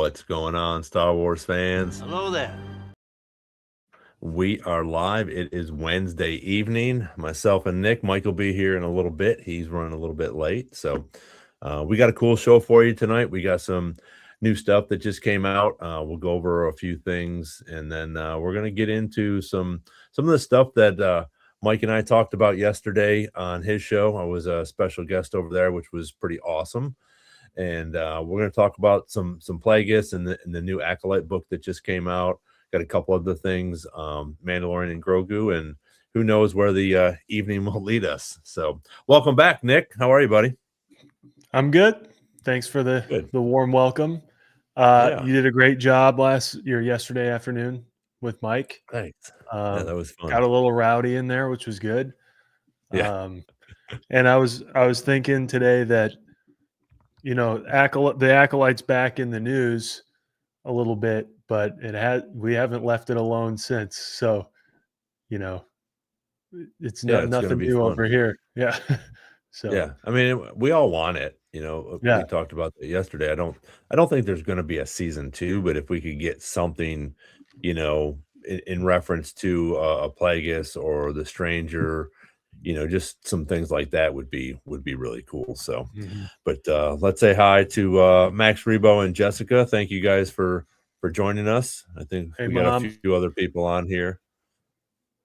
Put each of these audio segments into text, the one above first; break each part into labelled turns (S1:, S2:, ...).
S1: What's going on, Star Wars fans?
S2: Hello there.
S1: We are live. It is Wednesday evening. Myself and Nick. Mike will be here in a little bit. He's running a little bit late. So we got a cool show for you tonight. We got some new stuff that just came out. We'll go over a few things, and then we're going to get into some of the stuff that Mike and I talked about yesterday on his show. I was a special guest over there, which was pretty awesome. And we're going to talk about some Plagueis and the new Acolyte book that just came out. Got a couple other things, Mandalorian and Grogu, and who knows where the evening will lead us. So welcome back, Nick. How are you, buddy?
S3: I'm good. Thanks for the warm welcome. You did a great job yesterday afternoon with Mike.
S1: Thanks. Yeah, that was fun.
S3: Got a little rowdy in there, which was good.
S1: Yeah.
S3: And I was thinking today that, you know, the Acolyte's back in the news a little bit, but we haven't left it alone since. So, you know, it's nothing new over here. Yeah. So
S1: yeah, I mean, we all want it. You know, we talked about that yesterday. I don't think there's going to be a season 2, but if we could get something, you know, in reference to a Plagueis or the Stranger, you know, just some things like that would be really cool. So, but let's say hi to Max Rebo and Jessica. Thank you guys for joining us. I think we got a few other people on here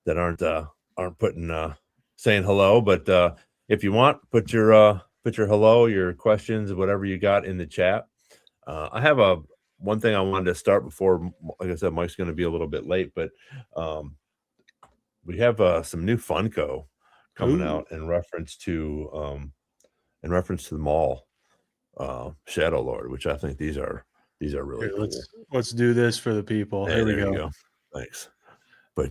S1: that aren't putting saying hello, but if you want, put your hello, your questions, whatever you got in the chat. I have one thing I wanted to start before. Like I said, Mike's going to be a little bit late, but we have some new Funko coming out in reference to the Maul Shadow Lord, which I think these are really cool.
S3: Let's do this for the people.
S1: Hey,
S3: Here we
S1: there
S3: go.
S1: you go. Thanks. But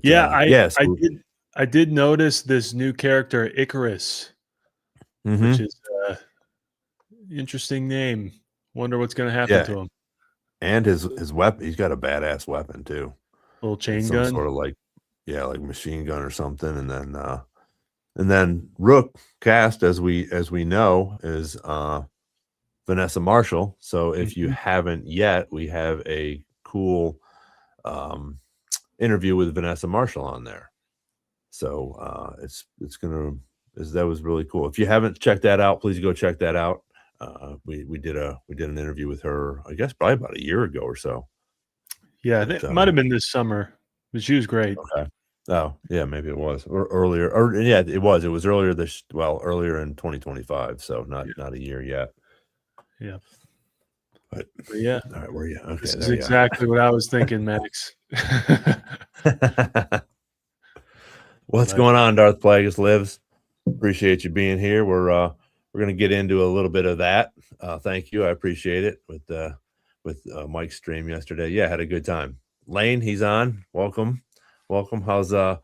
S3: I did notice this new character Icarus, which is interesting name. Wonder what's going to happen to him.
S1: And his weapon, he's got a badass weapon too.
S3: Little chain gun,
S1: sort of like machine gun or something. And then Rook cast, as we know, is Vanessa Marshall. So if you haven't yet, we have a cool interview with Vanessa Marshall on there. So that was really cool. If you haven't checked that out, please go check that out. We did an interview with her, I guess probably about a year ago or so.
S3: Yeah, it might have been this summer, but she was great.
S1: Okay. Oh, yeah, maybe it was or earlier. Or yeah, it was earlier earlier in 2025. So not a year yet.
S3: Yeah.
S1: But
S3: yeah.
S1: All right, where are you? Okay,
S3: this is exactly what I was thinking, Max.
S1: What's going on, Darth Plagueis lives? Appreciate you being here. We're going to get into a little bit of that. Thank you. I appreciate it with Mike's stream yesterday. Yeah, had a good time. Lane, he's on. Welcome. How's the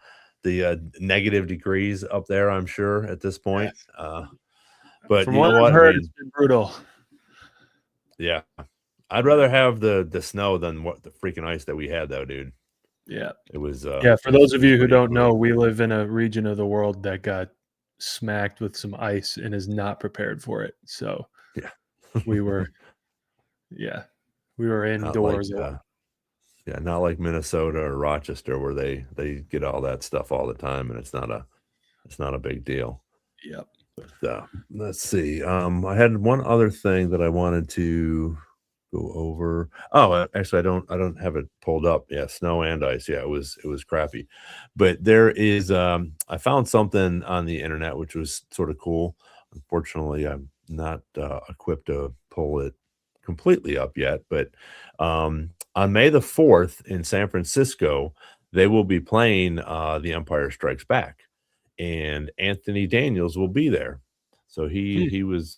S1: negative degrees up there? I'm sure at this point. But
S3: from what I've heard, it's been brutal.
S1: Yeah, I'd rather have the snow than what the freaking ice that we had, though, dude.
S3: Yeah,
S1: it was.
S3: For those of you who don't know, we live in a region of the world that got smacked with some ice and is not prepared for it. So
S1: yeah,
S3: we were indoors.
S1: Not like Minnesota or Rochester where they get all that stuff all the time, and it's not a big deal.
S3: Yep.
S1: But, let's see. I had one other thing that I wanted to go over. Oh, actually, I don't have it pulled up. Yeah, snow and ice. Yeah, it was crappy. But there is. I found something on the internet which was sort of cool. Unfortunately, I'm not equipped to pull it completely up yet. But on May the 4th in San Francisco, they will be playing The Empire Strikes Back. And Anthony Daniels will be there. So he was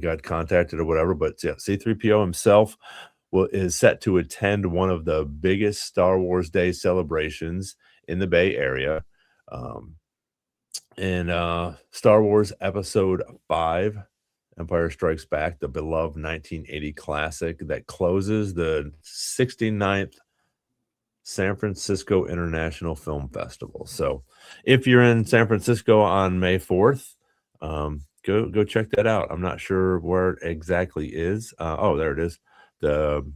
S1: got contacted or whatever, but yeah, C-3PO himself is set to attend one of the biggest Star Wars Day celebrations in the Bay Area. And Star Wars Episode 5, Empire Strikes Back, the beloved 1980 classic that closes the 69th San Francisco International Film Festival. So if you're in San Francisco on May 4th, go check that out. I'm not sure where it exactly is. Oh, there it is. The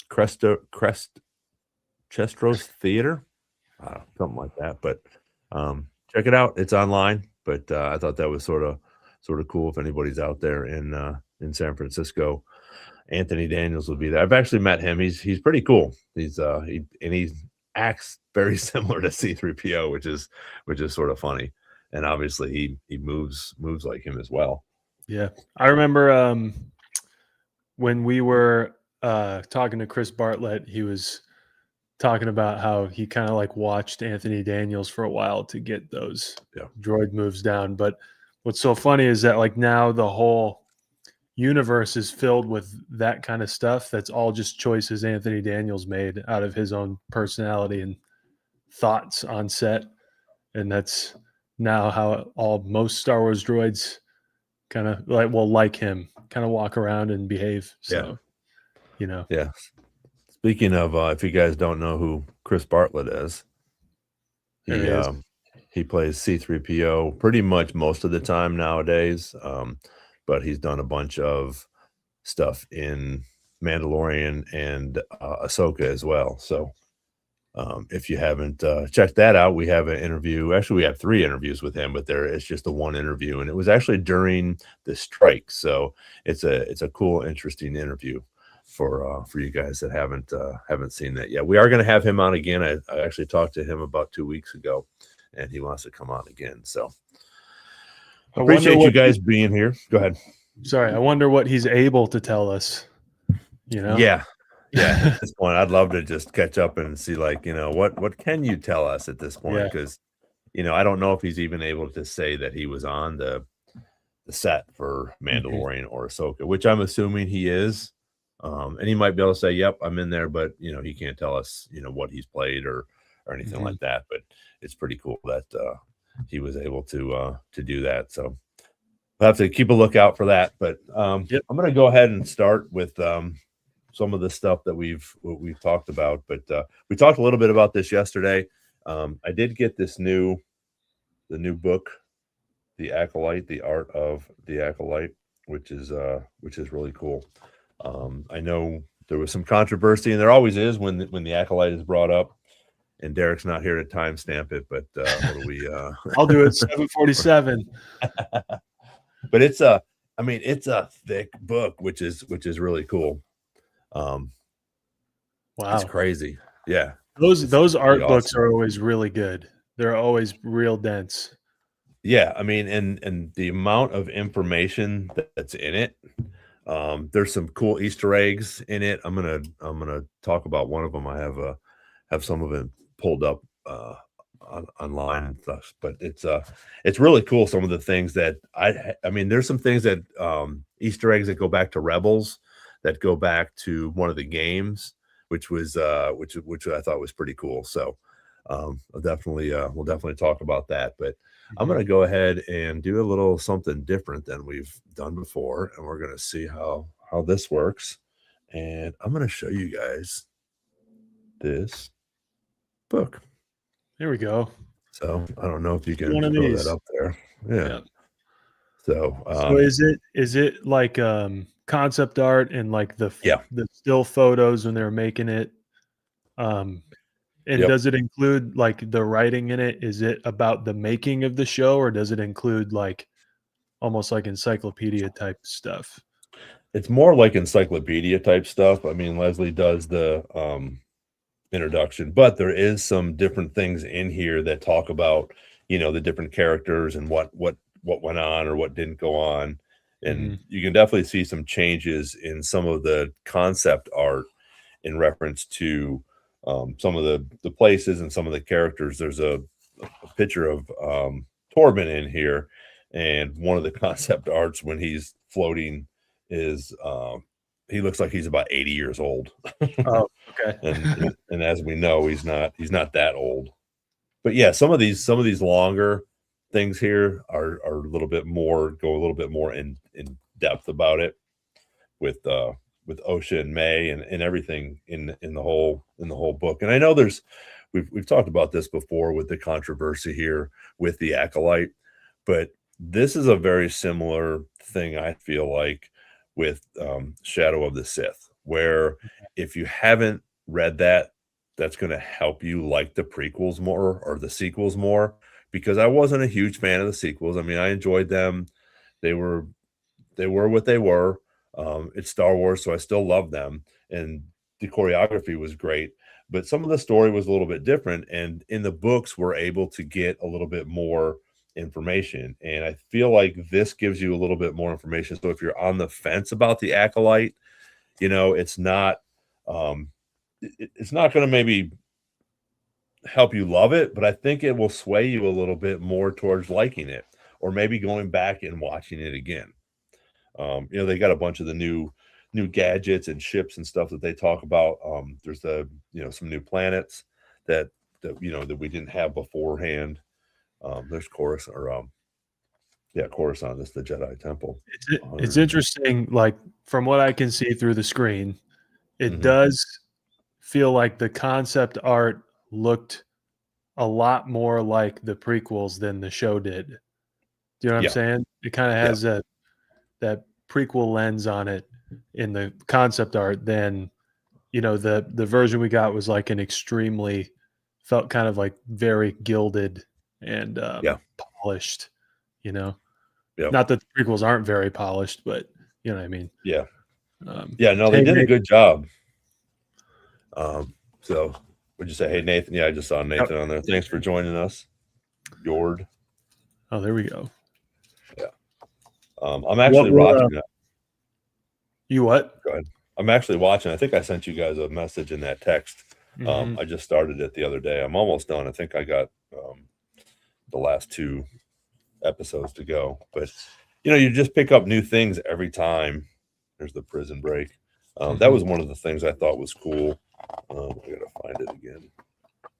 S1: Chestros Theater, something like that. But check it out; it's online. But I thought that was sort of cool. If anybody's out there in San Francisco, Anthony Daniels will be there. I've actually met him. He's pretty cool. He acts very similar to C-3PO, which is sort of funny. And obviously he moves like him as well.
S3: Yeah. I remember when we were talking to Chris Bartlett, he was talking about how he kind of like watched Anthony Daniels for a while to get those droid moves down. But what's so funny is that like now the whole universe is filled with that kind of stuff. That's all just choices Anthony Daniels made out of his own personality and thoughts on set. And that's now how most Star Wars droids kind of like him, kind of walk around and behave. So,
S1: Yeah. Speaking of, if you guys don't know who Chris Bartlett is, he plays C-3PO pretty much most of the time nowadays. But he's done a bunch of stuff in Mandalorian and Ahsoka as well. So if you haven't checked that out, we have an interview. Actually, we have 3 interviews with him, but it's just the one interview, and it was actually during the strike. So it's a cool, interesting interview for you guys that haven't seen that yet. We are going to have him on again. I actually talked to him about 2 weeks ago, and he wants to come on again. So I appreciate you guys being here. Go ahead.
S3: Sorry, I wonder what he's able to tell us.
S1: Yeah. At this point, I'd love to just catch up and see, like, what can you tell us at this point? Because I don't know if he's even able to say that he was on the set for Mandalorian or Ahsoka, which I'm assuming he is. And he might be able to say, "Yep, I'm in there," but he can't tell us, what he's played or anything like that. But it's pretty cool that he was able to do that. So we'll have to keep a lookout for that. But I'm going to go ahead and start with some of the stuff that we've talked about. But we talked a little bit about this yesterday. I did get the new book, The Acolyte, The Art of the Acolyte, which is really cool. I know there was some controversy, and there always is when the Acolyte is brought up. And Derek's not here to timestamp it, but what do we?
S3: I'll do it 7:47.
S1: But it's a thick book, which is really cool. Wow, it's crazy. Yeah,
S3: those art books are always really good. They're always real dense.
S1: Yeah, I mean, and the amount of information that's in it. There's some cool Easter eggs in it. I'm gonna talk about one of them. I have some of it pulled up online and stuff, but it's really cool. Some of the things that I mean, there's some things that Easter eggs that go back to Rebels, that go back to one of the games, which I thought was pretty cool. So we'll definitely talk about that. But I'm going to go ahead and do a little something different than we've done before, and we're going to see how this works. And I'm going to show you guys this book.
S3: Here we go.
S1: So I don't know if you can throw that up there. Yeah. So
S3: is it like concept art and like the still photos when they're making it? And does it include like the writing in it? Is it about the making of the show, or does it include like almost like encyclopedia type stuff?
S1: It's more like encyclopedia type stuff. I mean, Leslie does the introduction, but there is some different things in here that talk about, the different characters and what went on or what didn't go on. And you can definitely see some changes in some of the concept art in reference to some of the places and some of the characters. There's a picture of Torben in here, and one of the concept arts when he's floating is he looks like he's about 80 years old.
S3: Oh, okay.
S1: and as we know, he's not that old. But yeah, some of these longer things here are a little bit more in depth about it with Osha and May and everything in the whole book. And I know we've talked about this before with the controversy here with the Acolyte, but this is a very similar thing, I feel like, with Shadow of the Sith, where if you haven't read that, that's going to help you like the prequels more or the sequels more, because I wasn't a huge fan of the sequels. I mean, I enjoyed them. They were what they were. It's Star Wars, so I still love them, and the choreography was great. But some of the story was a little bit different, and in the books, we're able to get a little bit more information. And I feel like this gives you a little bit more information. So if you're on the fence about the Acolyte, it's not it's not going to maybe help you love it, but I think it will sway you a little bit more towards liking it, or maybe going back and watching it again. They got a bunch of the new gadgets and ships and stuff that they talk about. There's some new planets that that we didn't have beforehand. There's Coruscant, Coruscant is the Jedi Temple.
S3: It's interesting, like from what I can see through the screen, it does feel like the concept art looked a lot more like the prequels than the show did. Do you know what I'm saying? It kind of has that prequel lens on it in the concept art than the version we got was like an extremely felt kind of like very gilded and polished, not that the prequels aren't very polished, but you know what I mean.
S1: No, they did a good job. So would you say, hey Nathan? Yeah, I just saw Nathan on there. Thanks for joining us, Jord.
S3: Oh, there we go.
S1: I'm actually watching that.
S3: You what?
S1: Go ahead. I'm actually watching. I think I sent you guys a message in that text. I just started it the other day. I'm almost done. I think I got the last 2 episodes to go. But you just pick up new things every time. There's the prison break. That was one of the things I thought was cool. I gotta find it again.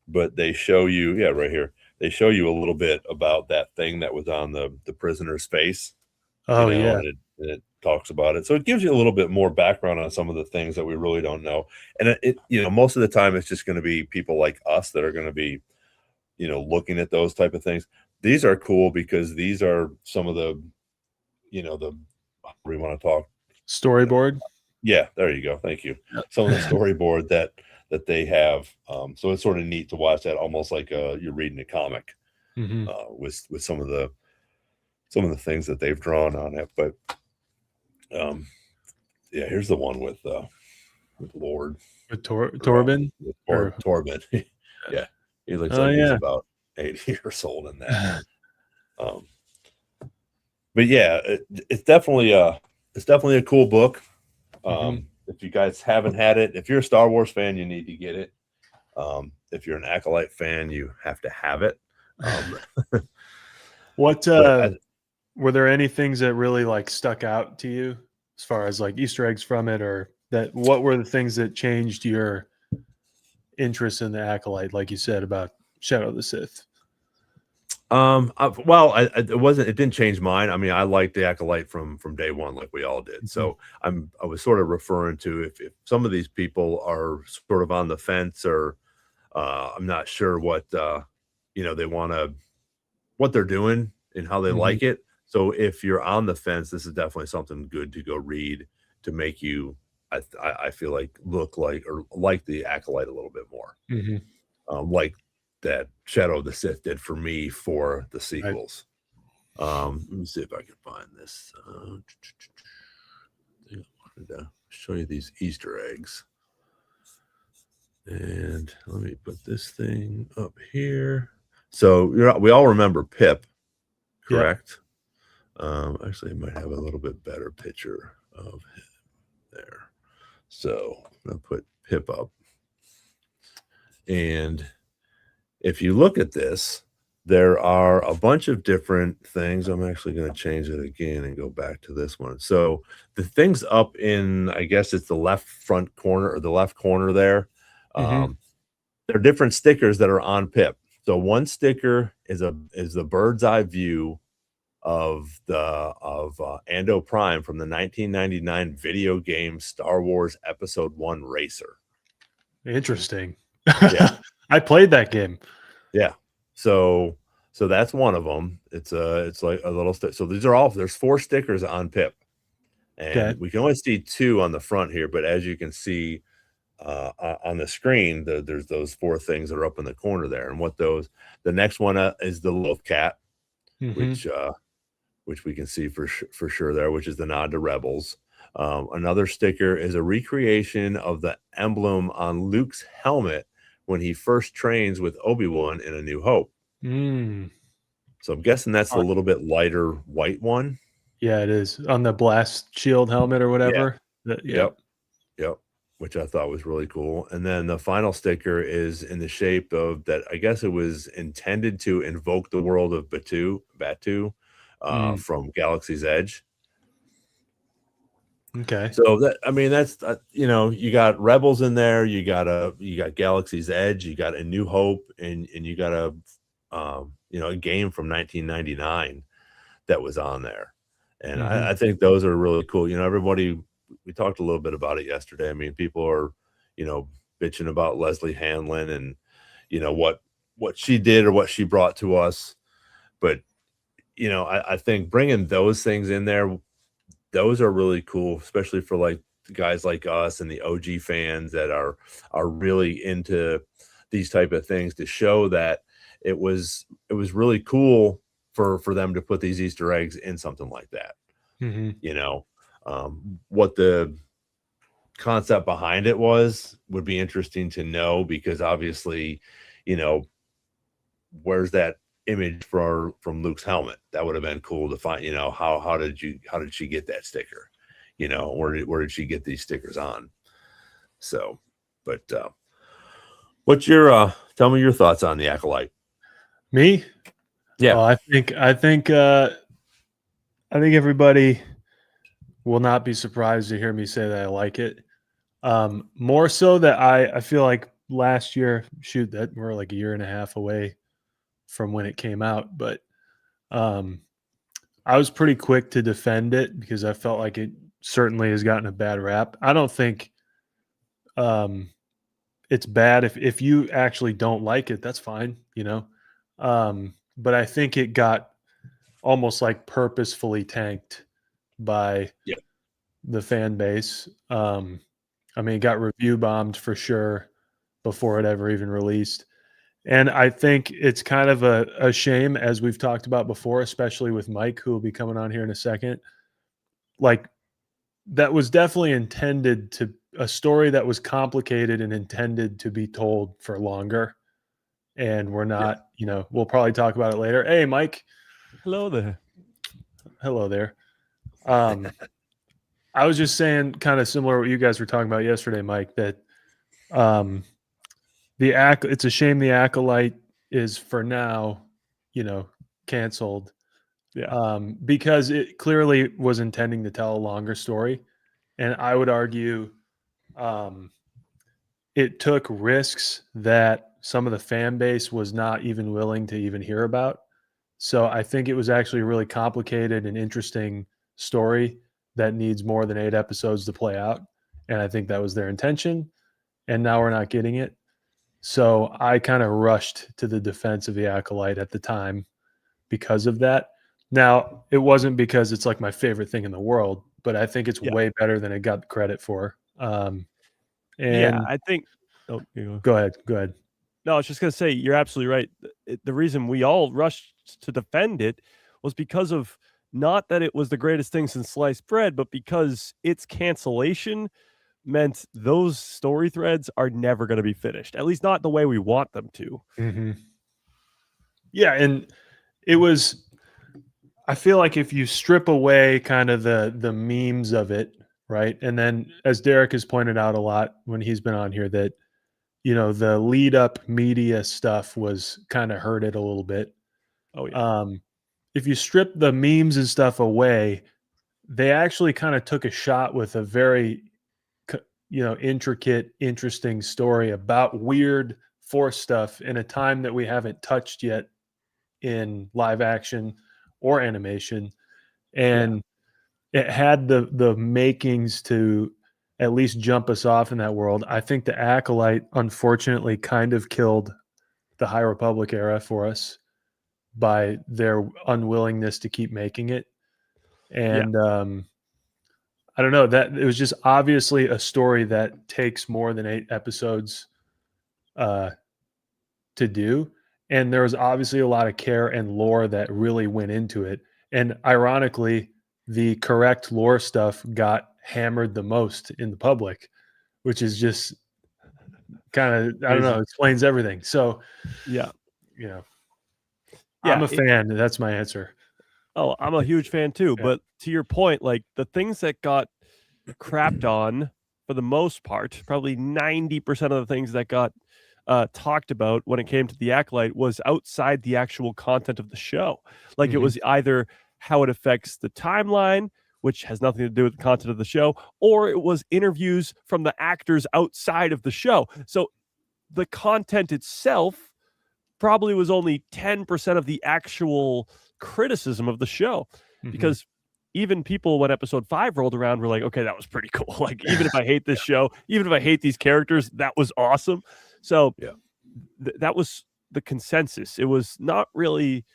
S1: But they show you, right here. They show you a little bit about that thing that was on the prisoner's face.
S3: Oh,
S1: and it talks about it. So it gives you a little bit more background on some of the things that we really don't know. And it most of the time it's just going to be people like us that are going to be, looking at those type of things. These are cool because these are some of the, how we want to talk
S3: storyboard.
S1: Yeah, there you go. Thank you. Some of the storyboard that they have. So it's sort of neat to watch that, almost like you're reading a comic with some of the things that they've drawn on it. But here's the one with Lord
S3: with Torben.
S1: Torben. Yeah, he looks like he's about 80 years old in that. But yeah, it's definitely a cool book. If you guys haven't had it, if you're a Star Wars fan, you need to get it. If you're an Acolyte fan, you have to have it.
S3: What were there any things that really like stuck out to you as far as like Easter eggs from it, or what were the things that changed your interest in the Acolyte, like you said about Shadow of the Sith?
S1: It didn't change mine. I mean, I liked the Acolyte from day one, like we all did. So I was sort of referring to if some of these people are sort of on the fence, or I'm not sure what they want to, what they're doing and how they like it. So if you're on the fence, this is definitely something good to go read to make you, I feel like, look like or like the Acolyte a little bit more. Like that Shadow of the Sith did for me for the sequels. Right. Let me see if I can find this. I wanted to show you these Easter eggs. And let me put this thing up here. So we all remember Pip, correct? Yep. Actually, I might have a little bit better picture of him there. So I'm going to put Pip up. And if you look at this, there are a bunch of different things. I'm actually going to change it again and go back to this one. So the things up in, I guess it's the left front corner or the left corner there. There are different stickers that are on Pip. So one sticker is the bird's eye view of Ando Prime from the 1999 video game Star Wars Episode 1 Racer.
S3: Interesting. Yeah. I played that game.
S1: Yeah. So that's one of them. It's like a little stick. So there's 4 stickers on Pip. and
S3: Okay.
S1: we can only see 2 on the front here, but as you can see, on the screen, there's those 4 things that are up in the corner there, and what those the next one, is the Loaf Cat,
S3: Mm-hmm.
S1: which, which we can see for sure there, which is the nod to Rebels. Another sticker is a recreation of the emblem on Luke's helmet when he first trains with Obi-Wan in A New Hope.
S3: Mm.
S1: So I'm guessing that's a
S3: Uh,
S1: little bit lighter white one.
S3: yeah, it is on the blast shield helmet or
S1: Yeah.
S3: whatever. Yep.
S1: Yep. Yep. Which I thought was really cool. And then the final sticker is in the shape of that. I guess it was intended to invoke the world of Batu,
S3: Mm.
S1: from Galaxy's Edge.
S3: Okay.
S1: So that I mean that's you got Rebels in there, you got Galaxy's Edge, you got A New Hope, and you got a game from 1999 that was on there, and
S3: Mm-hmm.
S1: I think those are really cool. Everybody we talked a little bit about it yesterday. I mean, people are bitching about Leslie Hanlon and what she did or what she brought to us, but I think bringing those things in there, those are really cool, especially for like guys like us and the OG fans that are really into these type of things, to show that it was really cool for them to put these Easter eggs in something like that.
S3: Mm-hmm.
S1: You know, what the concept behind it would be interesting to know, because obviously, you know, where's that image from Luke's helmet? That would have been cool to find. How did she get that sticker? Where did she get these stickers on? So, but what's your tell me your thoughts on the Acolyte?
S3: Me?
S1: Yeah,
S3: Oh, I think everybody will not be surprised to hear me say that I like it. More so that I feel like last year, shoot, that we're like a year and a half away from when it came out, but um, I was pretty quick to defend it because I felt like it certainly has gotten a bad rap. I don't think um, it's bad if you actually don't like it, that's fine. But I think it got almost like purposefully tanked by
S1: yeah,
S3: the fan base. I mean, it got review bombed for sure before it ever even released. And I think it's kind of a shame, as we've talked about before, especially with Mike, who will be coming on here in a second. Like, that was definitely intended to a story that was complicated and intended to be told for longer. And we're
S1: yeah,
S3: not, we'll probably talk about it later. Hey, Mike.
S2: Hello there.
S3: Hello there. Um, I was just saying, kind of similar to what you guys were talking about yesterday, Mike, that um, it's a shame the Acolyte is for now, you know, canceled,
S2: Yeah.
S3: because it clearly was intending to tell a longer story, and I would argue um, it took risks that some of the fan base was not even willing to even hear about. So I think it was actually a really complicated and interesting story that needs more than 8 episodes to play out, and I think that was their intention. And now we're not getting it. So I kind of rushed to the defense of the Acolyte at the time because of that. Now, it wasn't because it's like my favorite thing in the world, but I think it's
S2: Yeah.
S3: way better than it got credit for.
S2: Yeah.
S3: And
S2: I think. Oh, you go.
S3: go ahead. Go ahead.
S2: No, I was just gonna say you're absolutely right. The reason we all rushed to defend it was because of not that it was the greatest thing since sliced bread, but because its cancellation meant those story threads are never going to be finished. At least not the way we want them to.
S3: Mm-hmm. Yeah. And it was, I feel like if you strip away kind of the memes of it, right? And then as Derek has pointed out a lot when he's been on here, that the lead up media stuff was kind of hurt it a little bit.
S2: Oh yeah.
S3: If you strip the memes and stuff away, they actually kind of took a shot with a very intricate, interesting story about weird force stuff in a time that we haven't touched yet in live action or animation. And it had the makings to at least jump us off in that world. I think the Acolyte unfortunately kind of killed the High Republic era for us by their unwillingness to keep making it.
S2: Yeah.
S3: And I don't know, that it was just obviously a story that takes more than 8 episodes to do, and there was obviously a lot of care and lore that really went into it. And ironically, the correct lore stuff got hammered the most in the public, which is just kind of, I don't know, explains everything. So
S2: Yeah.
S3: you know,
S2: Yeah,
S3: I'm a fan. That's my answer.
S2: Oh, I'm a huge fan too.
S3: Yeah.
S2: But to your point, like the things that got crapped on for the most part, probably 90% of the things that got talked about when it came to the Acolyte was outside the actual content of the show. Like it was either how it affects the timeline, which has nothing to do with the content of the show, or it was interviews from the actors outside of the show. So the content itself probably was only 10% of the actual criticism of the show, because even people, when episode 5 rolled around, were like, okay, that was pretty cool. Like, even if I hate this show, even if I hate these characters, that was awesome. So that was the consensus. It was not really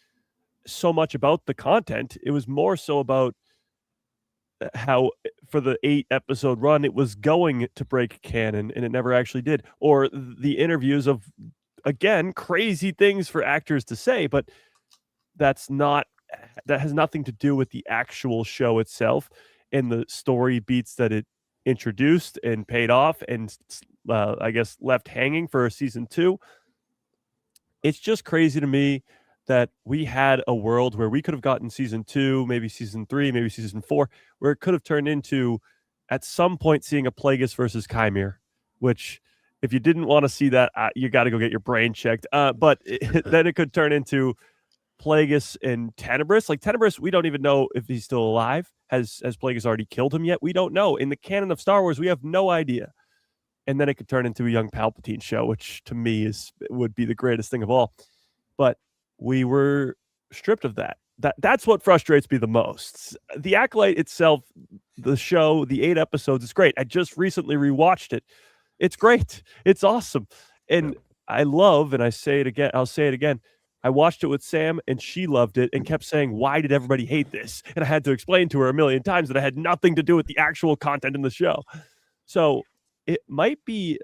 S2: so much about the content. It was more so about how for the 8 episode run, it was going to break canon and it never actually did. Or the interviews of, again, crazy things for actors to say, but that has nothing to do with the actual show itself and the story beats that it introduced and paid off and I guess left hanging for season 2. It's just crazy to me that we had a world where we could have gotten season 2, maybe season 3, maybe season 4, where it could have turned into, at some point, seeing a Plagueis versus Chimere, which, if you didn't want to see that, you got to go get your brain checked. But then it could turn into Plagueis and Tenebris. Like Tenebris, we don't even know if he's still alive. Has Plagueis already killed him yet? We don't know. In the canon of Star Wars, we have no idea. And then it could turn into a young Palpatine show, which to me would be the greatest thing of all. But we were stripped of that. That's what frustrates me the most. The Acolyte itself, the show, the 8 episodes, it's great. I just recently rewatched it. It's great. It's awesome. And I love, and I'll say it again, I watched it with Sam and she loved it and kept saying, why did everybody hate this? And I had to explain to her a million times that it had nothing to do with the actual content in the show. So it might be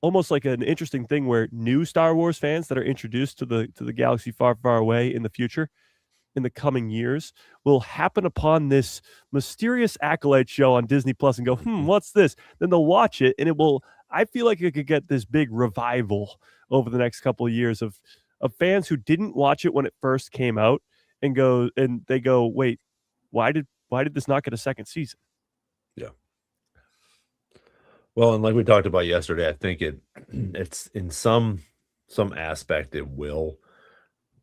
S2: almost like an interesting thing where new Star Wars fans that are introduced to the galaxy far, far away in the future, in the coming years, will happen upon this mysterious Acolyte show on Disney Plus and go, what's this? Then they'll watch it, and I feel like it could get this big revival over the next couple of years of fans who didn't watch it when it first came out and they go, wait, why did this not get a second season?
S1: Yeah. Well, and like we talked about yesterday, I think it's in some aspect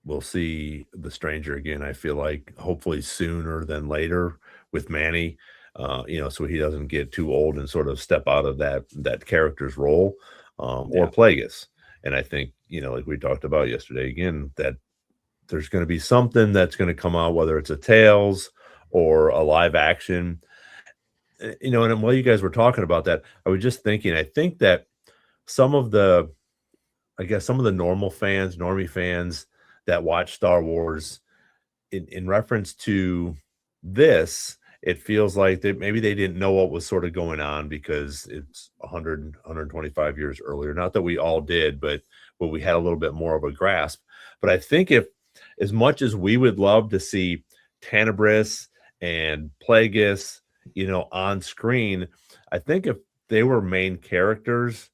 S1: we'll see the Stranger again. I feel like hopefully sooner than later with Manny, so he doesn't get too old and sort of step out of that character's role, or Plagueis. And I think, like we talked about yesterday again, that there's going to be something that's going to come out, whether it's a Tales or a live action. And while you guys were talking about that, I was just thinking, I think that some of the normie fans that watch Star Wars in reference to this, it feels like maybe they didn't know what was sort of going on because it's 125 years earlier. Not that we all did, but we had a little bit more of a grasp. But I think if, as much as we would love to see Tenebris and Plagueis, on screen, I think if they were main characters,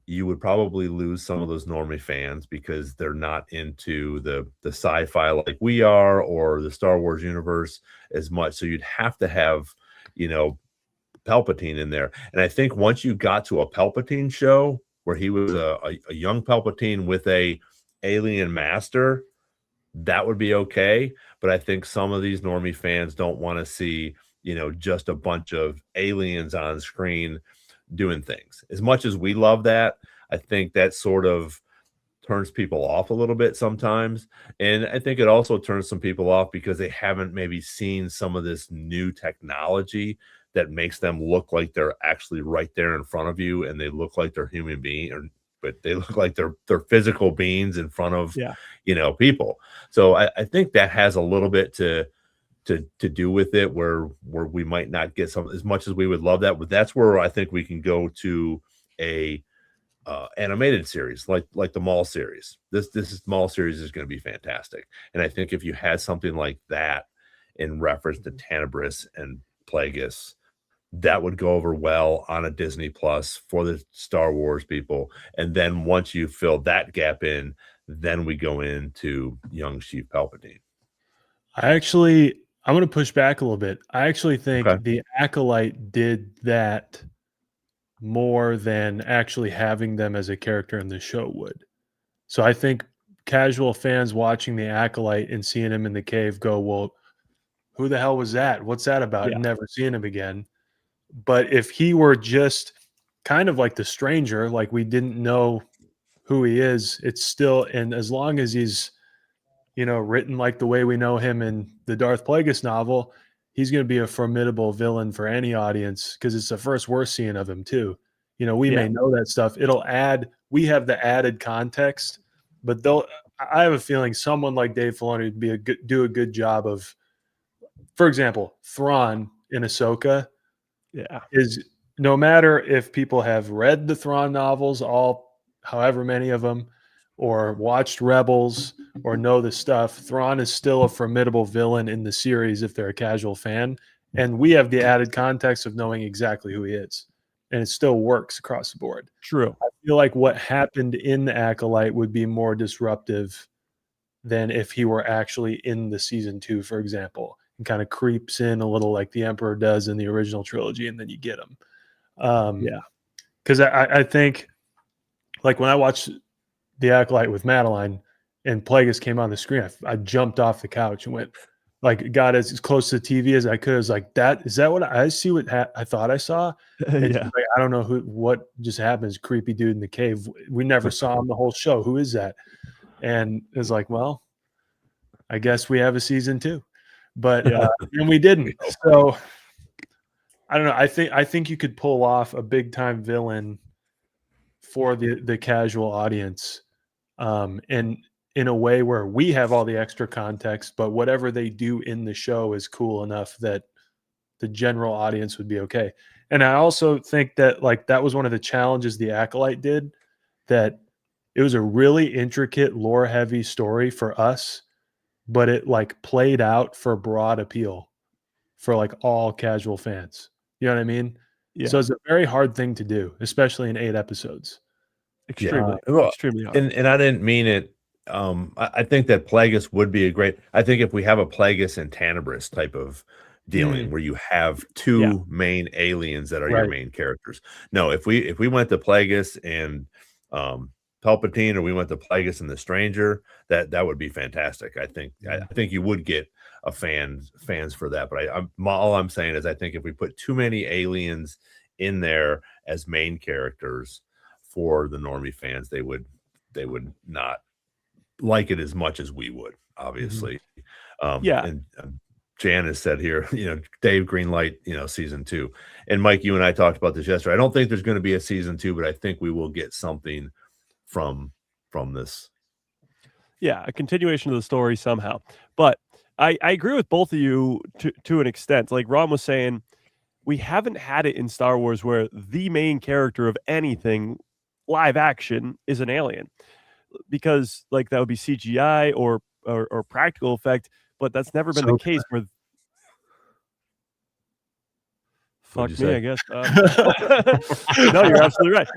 S1: you would probably lose some of those normie fans because they're not into the sci-fi like we are, or the Star Wars universe as much. So you'd have to have, Palpatine in there. And I think once you got to a Palpatine show where he was a young Palpatine with a alien master, that would be okay. But I think some of these normie fans don't want to see, just a bunch of aliens on screen doing things. As much as we love that, I think that sort of turns people off a little bit sometimes. And I think it also turns some people off because they haven't maybe seen some of this new technology that makes them look like they're actually right there in front of you, and they look like they're human beings, but they look like they're physical beings in front of people. So I think that has a little bit to to do with it, where we might not get some as much as we would love that. But that's where I think we can go to a animated series like the Maul series. This Maul series is going to be fantastic, and I think if you had something like that in reference to Tenebris and Plagueis, that would go over well on a Disney Plus for the Star Wars people. And then once you fill that gap in, then we go into young Chief Palpatine.
S3: I'm going to push back a little bit. I actually think the Acolyte did that more than actually having them as a character in the show would. So I think casual fans watching the Acolyte and seeing him in the cave go, well, who the hell was that? What's that about?
S2: Yeah.
S3: Never seeing him again. But if he were just kind of like the stranger, like we didn't know who he is, it's still, and as long as he's, written like the way we know him in the Darth Plagueis novel, he's going to be a formidable villain for any audience because it's the first we're seeing of him too. We may know that stuff. We have the added context, but I have a feeling someone like Dave Filoni would do a good job of, for example, Thrawn in Ahsoka.
S2: Yeah.
S3: Is no matter if people have read the Thrawn novels, however many of them, or watched Rebels or know the stuff, Thrawn is still a formidable villain in the series if they're a casual fan. And we have the added context of knowing exactly who he is. And it still works across the board.
S2: True.
S3: I feel like what happened in the Acolyte would be more disruptive than if he were actually in the season 2, for example, and kind of creeps in a little like the Emperor does in the original trilogy, and then you get him. Because I think, like when I watched the Acolyte with Madeline and Plagueis came on the screen, I jumped off the couch and went, like, got as close to the TV as I could. I was like, is that what I see? What I thought I saw? And
S2: Yeah.
S3: like, I don't know what just happened. This creepy dude in the cave. We never saw him the whole show. Who is that? And it was like, well, I guess we have a season 2, but and we didn't. So I don't know. I think you could pull off a big time villain for the casual audience, and in a way where we have all the extra context, but whatever they do in the show is cool enough that the general audience would be okay. And I also think that like that was one of the challenges the Acolyte did, that it was a really intricate lore heavy story for us, but it like played out for broad appeal for like all casual fans. You know what I mean?
S2: Yeah.
S3: So it's a very hard thing to do, especially in 8 episodes.
S2: Extremely,
S1: Well,
S2: extremely hard.
S1: and I didn't mean it. I think that Plagueis would be I think if we have a Plagueis and Tenebris type of dealing where you have 2 main aliens that are your main characters. No, if we went to Plagueis and Palpatine, or we went to Plagueis and the Stranger, that would be fantastic. I think you would get a fans for that. But all I'm saying is I think if we put too many aliens in there as main characters for the normie fans, they would not like it as much as we would, obviously. And Jan has said here, Dave Greenlight, season 2. And Mike, you and I talked about this yesterday. I don't think there's going to be a season 2, but I think we will get something from this.
S2: Yeah, a continuation of the story somehow. But I agree with both of you to an extent. Like Ron was saying, we haven't had it in Star Wars where the main character of anything live action is an alien, because like that would be CGI or practical effect, but that's never been the case where fuck me,
S1: say?
S2: I guess. No, you're absolutely right.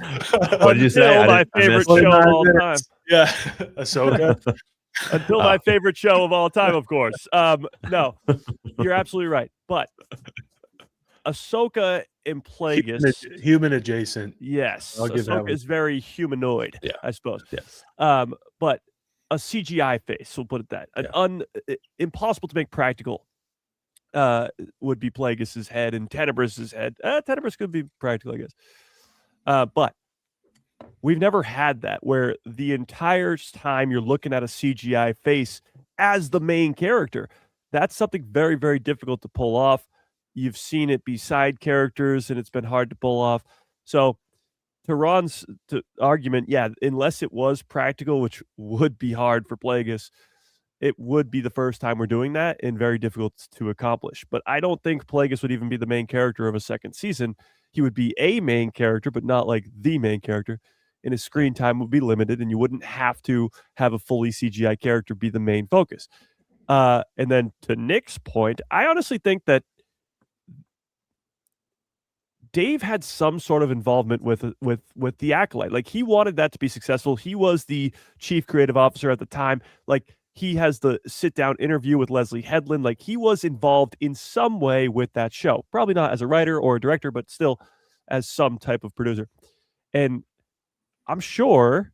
S1: What did you say?
S2: My favorite show of all time.
S3: Yeah, Ahsoka.
S2: Until my favorite show of all time, of course. No, you're absolutely right. But Ahsoka and Plagueis,
S3: human adjacent.
S2: yes,
S3: I'll give that
S2: Ahsoka
S3: one.
S2: is very humanoid, I suppose.
S1: Yes.
S2: But a CGI face, we'll put it that. Impossible to make practical would be Plagueis' head and Tenebris' head. Tenebris could be practical, I guess. But we've never had that where the entire time you're looking at a CGI face as the main character. That's something very, very difficult to pull off. You've seen it be side characters, and it's been hard to pull off. So to Ron's argument, unless it was practical, which would be hard for Plagueis, it would be the first time we're doing that and very difficult to accomplish. But I don't think Plagueis would even be the main character of a second season. He would be a main character, but not like the main character. And his screen time would be limited, and you wouldn't have to have a fully CGI character be the main focus. And then to Nick's point, I honestly think that Dave had some sort of involvement with the Acolyte. Like, he wanted that to be successful. He was the chief creative officer at the time. Like, he has the sit-down interview with Leslie Headland. Like, he was involved in some way with that show. Probably not as a writer or a director, but still as some type of producer. And I'm sure,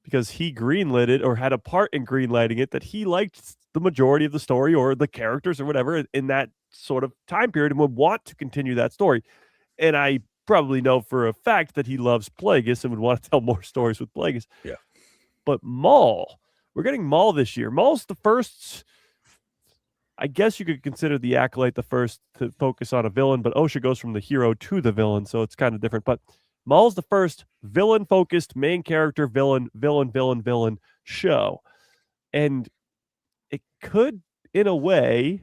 S2: because he greenlit it or had a part in greenlighting it, that he liked the majority of the story or the characters or whatever in that sort of time period and would want to continue that story. And I probably know for a fact that he loves Plagueis and would want to tell more stories with Plagueis.
S1: Yeah.
S2: But Maul, we're getting Maul this year. Maul's the first, I guess you could consider the Acolyte the first to focus on a villain, but Osha goes from the hero to the villain, so it's kind of different. But Maul's the first villain-focused, main character, villain show. And it could, in a way,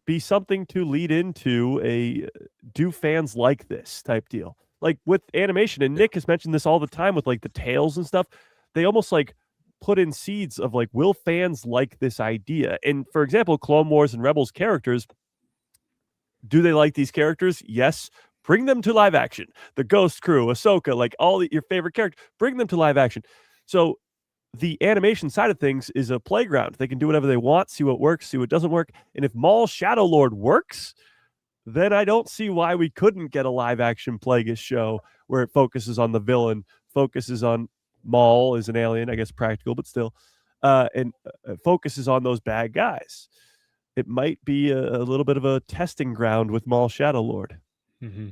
S2: be something to lead into a do fans like this type deal. Like with animation, and Nick has mentioned this all the time with like the tales and stuff, they almost like put in seeds of like, will fans like this idea? And for example, Clone Wars and Rebels characters, do they like these characters? Yes. Bring them to live action. The Ghost Crew, Ahsoka, like all your favorite characters, bring them to live action. So the animation side of things is a playground. They can do whatever they want, see what works, see what doesn't work. And if Maul Shadow Lord works, then I don't see why we couldn't get a live action Plagueis show where it focuses on the villain, focuses on Maul as an alien, I guess practical, but still, and focuses on those bad guys. It might be a little bit of a testing ground with Maul Shadow Lord.
S3: Mm-hmm.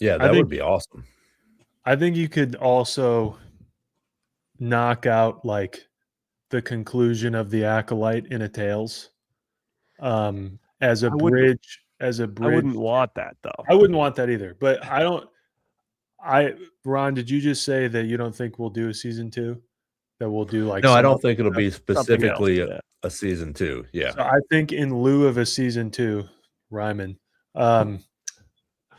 S1: Yeah, that would be awesome.
S3: I think you could also knock out like the conclusion of the Acolyte in a Tales as a bridge. I
S2: wouldn't want that though.
S3: I wouldn't want that either. But Ron, did you just say that you don't think we'll do a season 2? That we'll do like
S1: no, I don't think it'll be specifically
S2: else,
S1: a season 2. Yeah.
S3: So I think in lieu of a season 2, Ryman,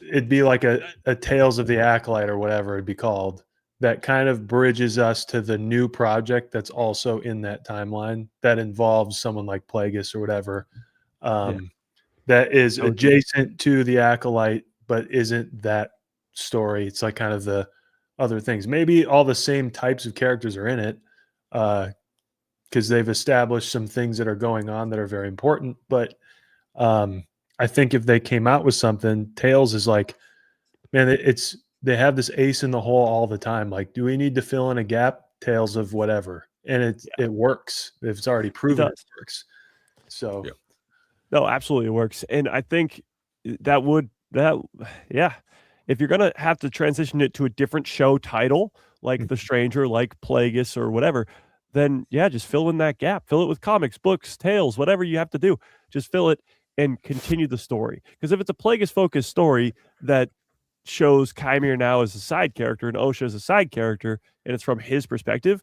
S3: it'd be like a Tales of the Acolyte or whatever it'd be called, that kind of bridges us to the new project that's also in that timeline that involves someone like Plagueis or whatever, that is adjacent to the Acolyte but isn't that story. It's like kind of the other things. Maybe all the same types of characters are in it because they've established some things that are going on that are very important. But I think if they came out with something, Tales is like, man, they have this ace in the hole all the time. Like, do we need to fill in a gap? Tales of whatever. And it works. It's already proven it works. So
S2: no, absolutely it works. And I think if you're gonna have to transition it to a different show title, like The Stranger, like Plagueis or whatever, then just fill in that gap. Fill it with comics, books, tales, whatever you have to do. Just fill it and continue the story. Because if it's a Plagueis-focused story that shows Chimere now as a side character and Osha as a side character, and it's from his perspective,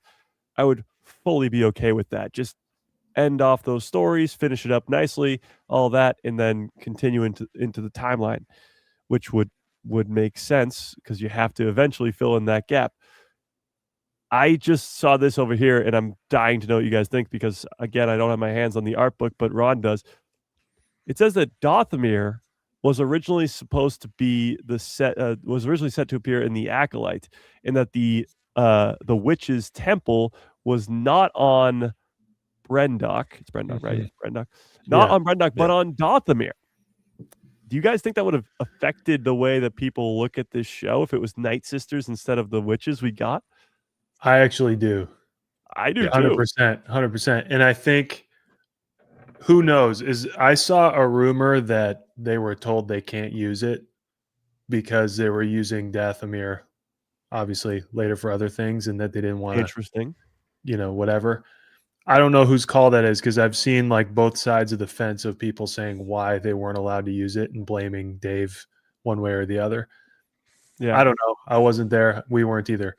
S2: I would fully be okay with that. Just end off those stories, finish it up nicely, all that, and then continue into the timeline, which would make sense because you have to eventually fill in that gap. I just saw this over here, and I'm dying to know what you guys think because, again, I don't have my hands on the art book, but Ron does. It says that Dathomir was originally supposed to be set to appear in the Acolyte, and that the witch's temple was not on Brendok. It's Brendok, right? Yeah, Brendok. Not on Brendok, but on Dathomir. Do you guys think that would have affected the way that people look at this show if it was Night Sisters instead of the witches we got?
S3: I actually do.
S2: I do
S3: 100%, 100%. And I think, who knows, I saw a rumor that they were told they can't use it because they were using Dathomir, obviously, later for other things, and that they didn't want to.
S2: Interesting.
S3: Whatever. I don't know whose call that is because I've seen like both sides of the fence of people saying why they weren't allowed to use it and blaming Dave one way or the other. Yeah. I don't know. I wasn't there. We weren't either.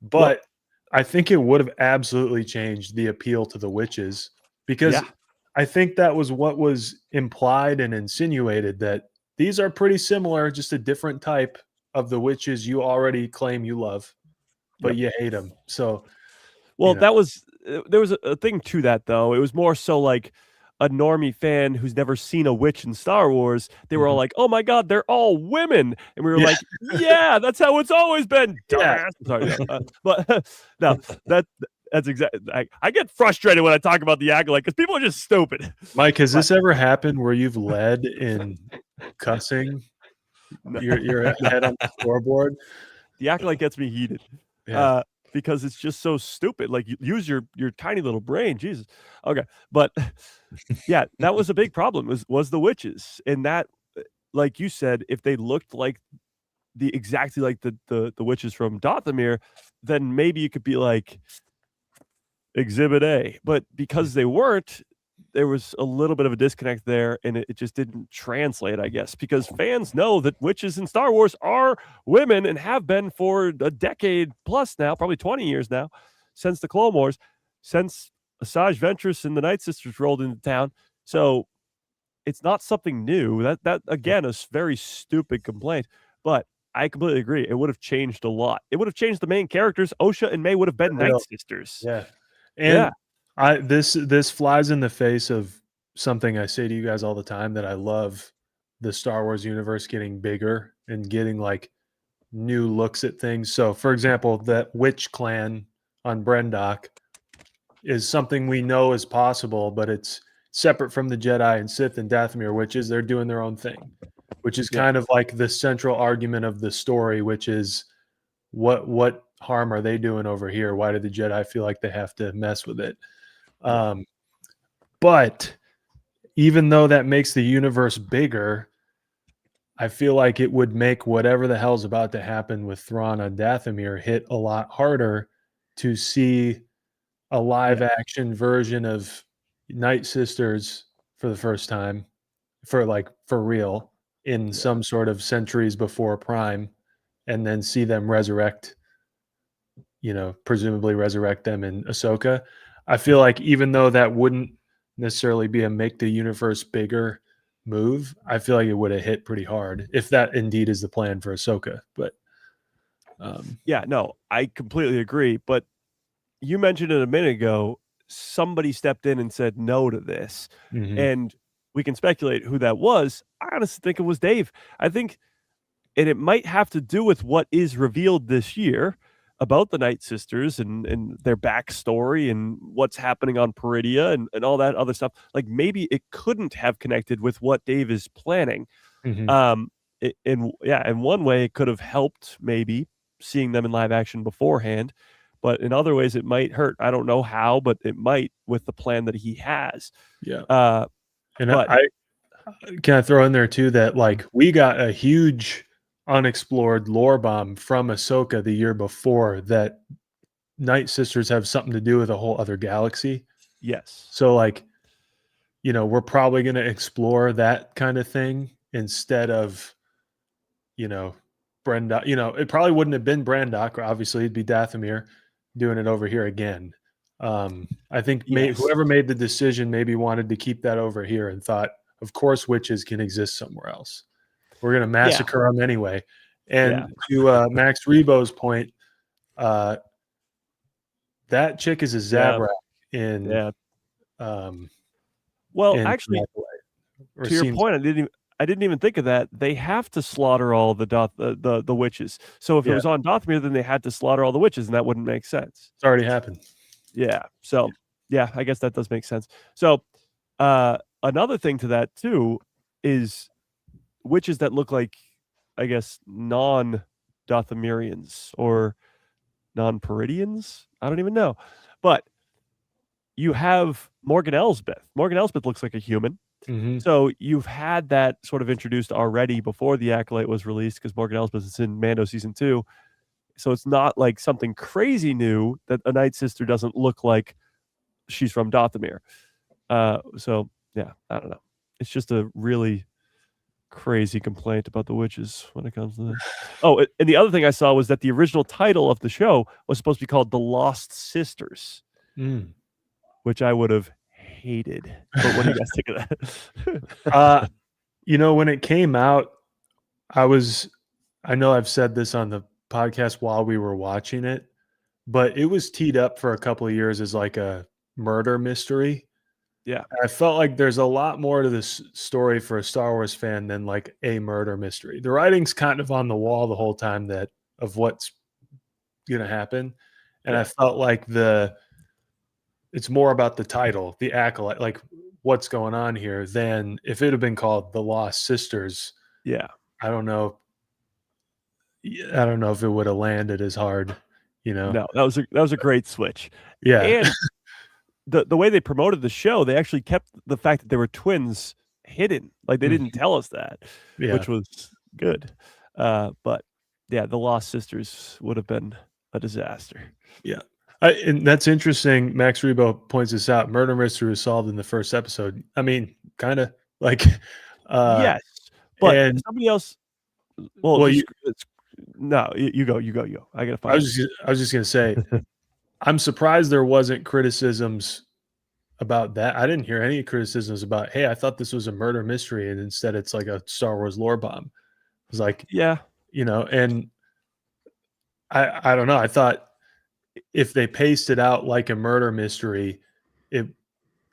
S3: But I think it would have absolutely changed the appeal to the witches because I think that was what was implied and insinuated, that these are pretty similar, just a different type of the witches you already claim you love, but
S2: Yep.
S3: you hate them. So,
S2: Well,
S3: know.
S2: that was there was a thing to that though. It was more so like a normie fan who's never seen a witch in Star Wars. They were all like, "Oh my god, they're all women," and we were
S3: Yeah.
S2: like, "Yeah, that's how it's always been."
S3: Yeah.
S2: Dumbass. Sorry, but no, that's exactly. I get frustrated when I talk about the Acolyte because people are just stupid.
S3: Mike, has this ever happened where you've led in cussing your head on the scoreboard?
S2: The Acolyte gets me heated.
S3: Yeah.
S2: Because it's just so stupid. Like, use your tiny little brain, Jesus. Okay, but yeah, that was a big problem. Was the witches, and that, like you said, if they looked like exactly like the witches from Dathomir, then maybe you could be like Exhibit A. But because they weren't, there was a little bit of a disconnect there, and it just didn't translate, I guess, because fans know that witches in Star Wars are women and have been for a decade plus now, probably 20 years now, since the Clone Wars, since Asajj Ventress and the Night Sisters rolled into town. So it's not something new. That again is very stupid complaint, but I completely agree. It would have changed a lot. It would have changed the main characters. Osha and May would have been Night Sisters.
S3: Yeah. And this flies in the face of something I say to you guys all the time, that I love the Star Wars universe getting bigger and getting like new looks at things. So, for example, that witch clan on Brendok is something we know is possible, but it's separate from the Jedi and Sith and Dathomir witches. They're doing their own thing, which is kind of like the central argument of the story, which is what harm are they doing over here? Why do the Jedi feel like they have to mess with it? But even though that makes the universe bigger, I feel like it would make whatever the hell's about to happen with Thrawn on Dathomir hit a lot harder to see a live action version of Night Sisters for the first time, for real, in some sort of centuries before Prime, and then see them resurrect, presumably resurrect them in Ahsoka. I feel like even though that wouldn't necessarily be a make the universe bigger move, I feel like it would have hit pretty hard if that indeed is the plan for Ahsoka. But
S2: no, I completely agree. But you mentioned it a minute ago, somebody stepped in and said no to this. And we can speculate who that was. I honestly think it was Dave. I think, and it might have to do with what is revealed this year about the Night Sisters and their backstory and what's happening on Peridia and all that other stuff. Like, maybe it couldn't have connected with what Dave is planning. In one way, it could have helped maybe seeing them in live action beforehand, but in other ways it might hurt. I don't know how, but it might with the plan that he has.
S3: I can I throw in there too that like we got a huge unexplored lore bomb from Ahsoka the year before, that Night Sisters have something to do with a whole other galaxy.
S2: Yes.
S3: So like, we're probably going to explore that kind of thing instead of, Brendok. It probably wouldn't have been Brendok, or obviously it'd be Dathomir doing it over here again. I think whoever made the decision maybe wanted to keep that over here and thought, of course, witches can exist somewhere else. We're going to massacre them anyway. And to Max Rebo's point, that chick is a Zabrak in.
S2: Actually, to your point, I didn't even think of that. They have to slaughter all the witches. So if it was on Dathomir, then they had to slaughter all the witches, and that wouldn't make sense.
S3: It's already happened.
S2: Yeah. So I guess that does make sense. So another thing to that too is witches that look like, I guess, non-Dathomirians or non-Peridians. I don't even know. But you have Morgan Elsbeth. Morgan Elsbeth looks like a human. So you've had that sort of introduced already before the Acolyte was released, because Morgan Elsbeth is in Mando season 2. So it's not like something crazy new that a Night Sister doesn't look like she's from Dathomir. I don't know. It's just a really crazy complaint about the witches when it comes to this. Oh, and the other thing I saw was that the original title of the show was supposed to be called The Lost Sisters, which I would have hated. But what do you guys think of that?
S3: When it came out, I know I've said this on the podcast while we were watching it, but it was teed up for a couple of years as like a murder mystery.
S2: Yeah.
S3: I felt like there's a lot more to this story for a Star Wars fan than like a murder mystery. The writing's kind of on the wall the whole time of what's going to happen. And I felt like it's more about the title, the Acolyte, like what's going on here, than if it had been called The Lost Sisters.
S2: Yeah.
S3: I don't know if it would have landed as hard,
S2: No, that was a great switch.
S3: Yeah.
S2: And the way they promoted the show, they actually kept the fact that they were twins hidden. Like they didn't tell us that, which was good. But yeah, the Lost Sisters would have been a disaster.
S3: Yeah. And that's interesting. Max Rebo points this out. Murder mystery was solved in the first episode. I mean, kind of like,
S2: yes, but somebody else. Well, you go. I gotta find.
S3: I was just gonna say, I'm surprised there wasn't criticisms about that. I didn't hear any criticisms about, hey, I thought this was a murder mystery, and instead it's like a Star Wars lore bomb. It was like, and I don't know. I thought if they paced it out like a murder mystery, it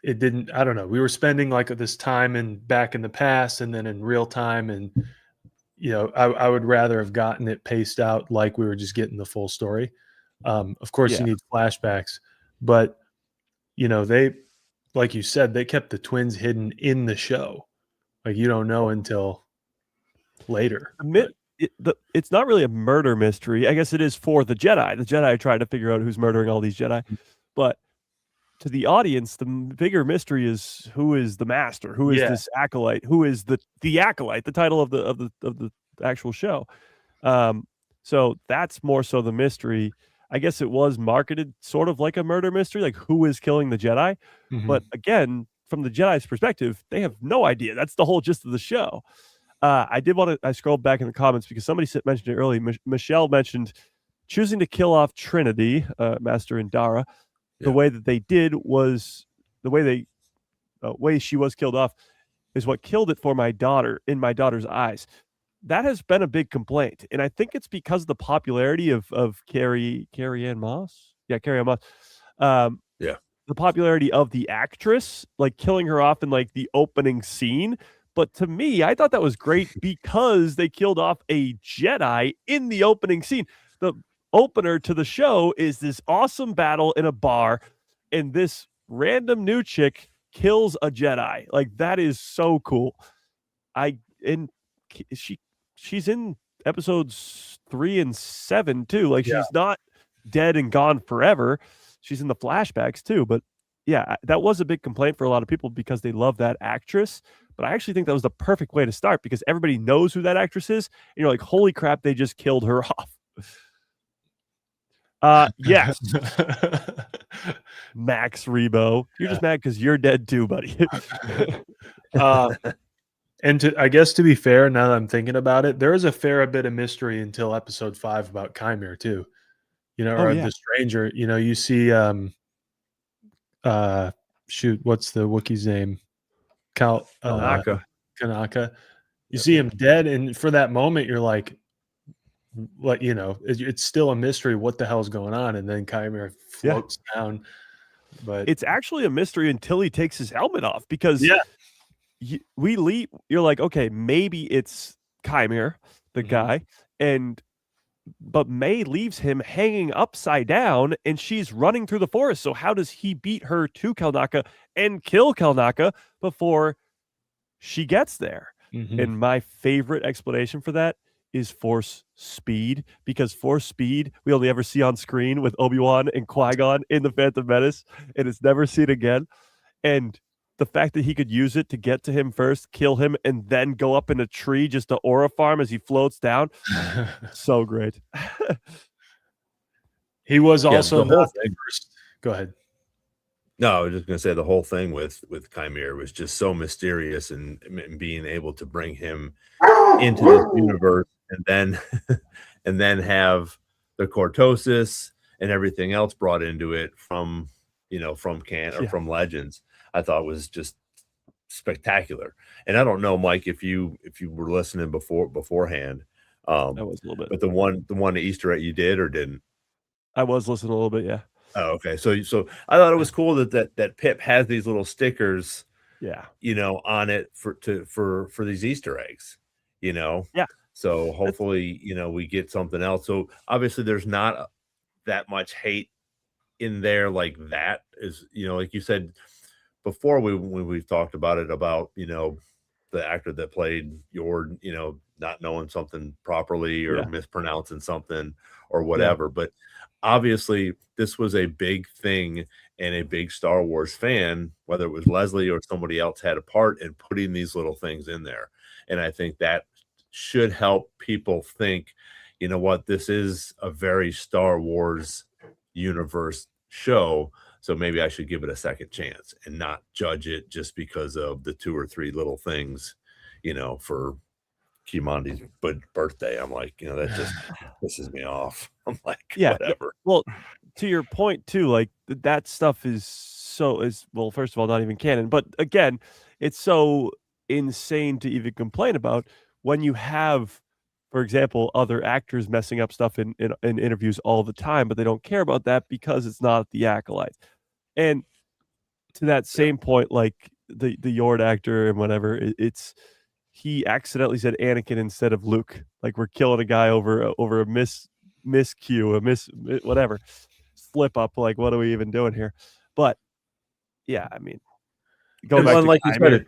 S3: didn't. I don't know. We were spending like this time back in the past and then in real time, and I would rather have gotten it paced out like we were just getting the full story. Of course, you need flashbacks, but they, like you said, they kept the twins hidden in the show. Like you don't know until later.
S2: It's not really a murder mystery. I guess it is for the Jedi. The Jedi trying to figure out who's murdering all these Jedi, but to the audience, the bigger mystery is who is the master, who is this acolyte, who is the acolyte, the title of the actual show. So that's more so the mystery. I guess it was marketed sort of like a murder mystery, like who is killing the Jedi. But again, from the Jedi's perspective, they have no idea. That's the whole gist of the show. I scrolled back in the comments because somebody mentioned it early. Michelle mentioned choosing to kill off Trinity, Master and Dara. The way that they did was the way she was killed off is what killed it for my daughter in my daughter's eyes. That has been a big complaint. And I think it's because of the popularity of Carrie Ann Moss. Yeah, Carrie Ann Moss. The popularity of the actress, like killing her off in like the opening scene. But to me, I thought that was great because they killed off a Jedi in the opening scene. The opener to the show is this awesome battle in a bar, and this random new chick kills a Jedi. Like that is so cool. She's in episodes 3 and 7 too. Like she's not dead and gone forever. She's in the flashbacks too. But yeah, that was a big complaint for a lot of people because they love that actress. But I actually think that was the perfect way to start because everybody knows who that actress is. And you're like, holy crap, they just killed her off. Yes. Max Rebo. You're just mad because you're dead too, buddy.
S3: And I guess to be fair, now that I'm thinking about it, there is a fair bit of mystery until episode 5 about Chimera too. The stranger. You see what's the Wookiee's name? Kanaka. You see him dead, and for that moment you're like, what, it's still a mystery what the hell's going on, and then Chimera floats down. But
S2: it's actually a mystery until he takes his helmet off because you're like, okay, maybe it's Chimera, the guy, but May leaves him hanging upside down and she's running through the forest. So how does he beat her to Kelnaka and kill Kelnaka before she gets there? And my favorite explanation for that is Force speed, because Force speed we only ever see on screen with Obi-Wan and Qui-Gon in The Phantom Menace, and it's never seen again. And the fact that he could use it to get to him first, kill him, and then go up in a tree just to aura farm as he floats down. So great.
S3: He was also not the first. Go ahead.
S1: No, I was just going to say the whole thing with Chimera was just so mysterious, and being able to bring him into this universe and then have the cortosis and everything else brought into it from from Can or
S2: Yeah.
S1: from Legends, I thought was just spectacular. And I don't know, Mike, if you were listening beforehand,
S2: That was a little bit.
S1: but the one Easter egg you did or didn't.
S2: I was listening a little bit, yeah.
S1: Oh, okay. So I thought it was cool that Pip has these little stickers,
S2: Yeah.
S1: on it for these Easter eggs,
S2: Yeah.
S1: So hopefully, we get something else. So obviously there's not that much hate in there like that is, like you said before when we've talked about it about, the actor that played Yord, not knowing something properly or
S2: Yeah.
S1: mispronouncing something or whatever. But obviously, this was a big thing, and a big Star Wars fan, whether it was Leslie or somebody else, had a part in putting these little things in there. And I think that should help people think, you know what, this is a very Star Wars universe show. So maybe I should give it a second chance and not judge it just because of the 2 or 3 little things, for Kimandi's birthday. I'm like, that just pisses me off. I'm like, whatever.
S2: Well, to your point too, like that stuff well, first of all, not even canon, but again, it's so insane to even complain about when you have, for example, other actors messing up stuff in interviews all the time, but they don't care about that because it's not the Acolyte. And to that same point, like the Yord actor and whatever, he accidentally said Anakin instead of Luke. Like we're killing a guy over a miscue, whatever slip up. Like what are we even doing here? But yeah, I mean, going back to
S1: like you said,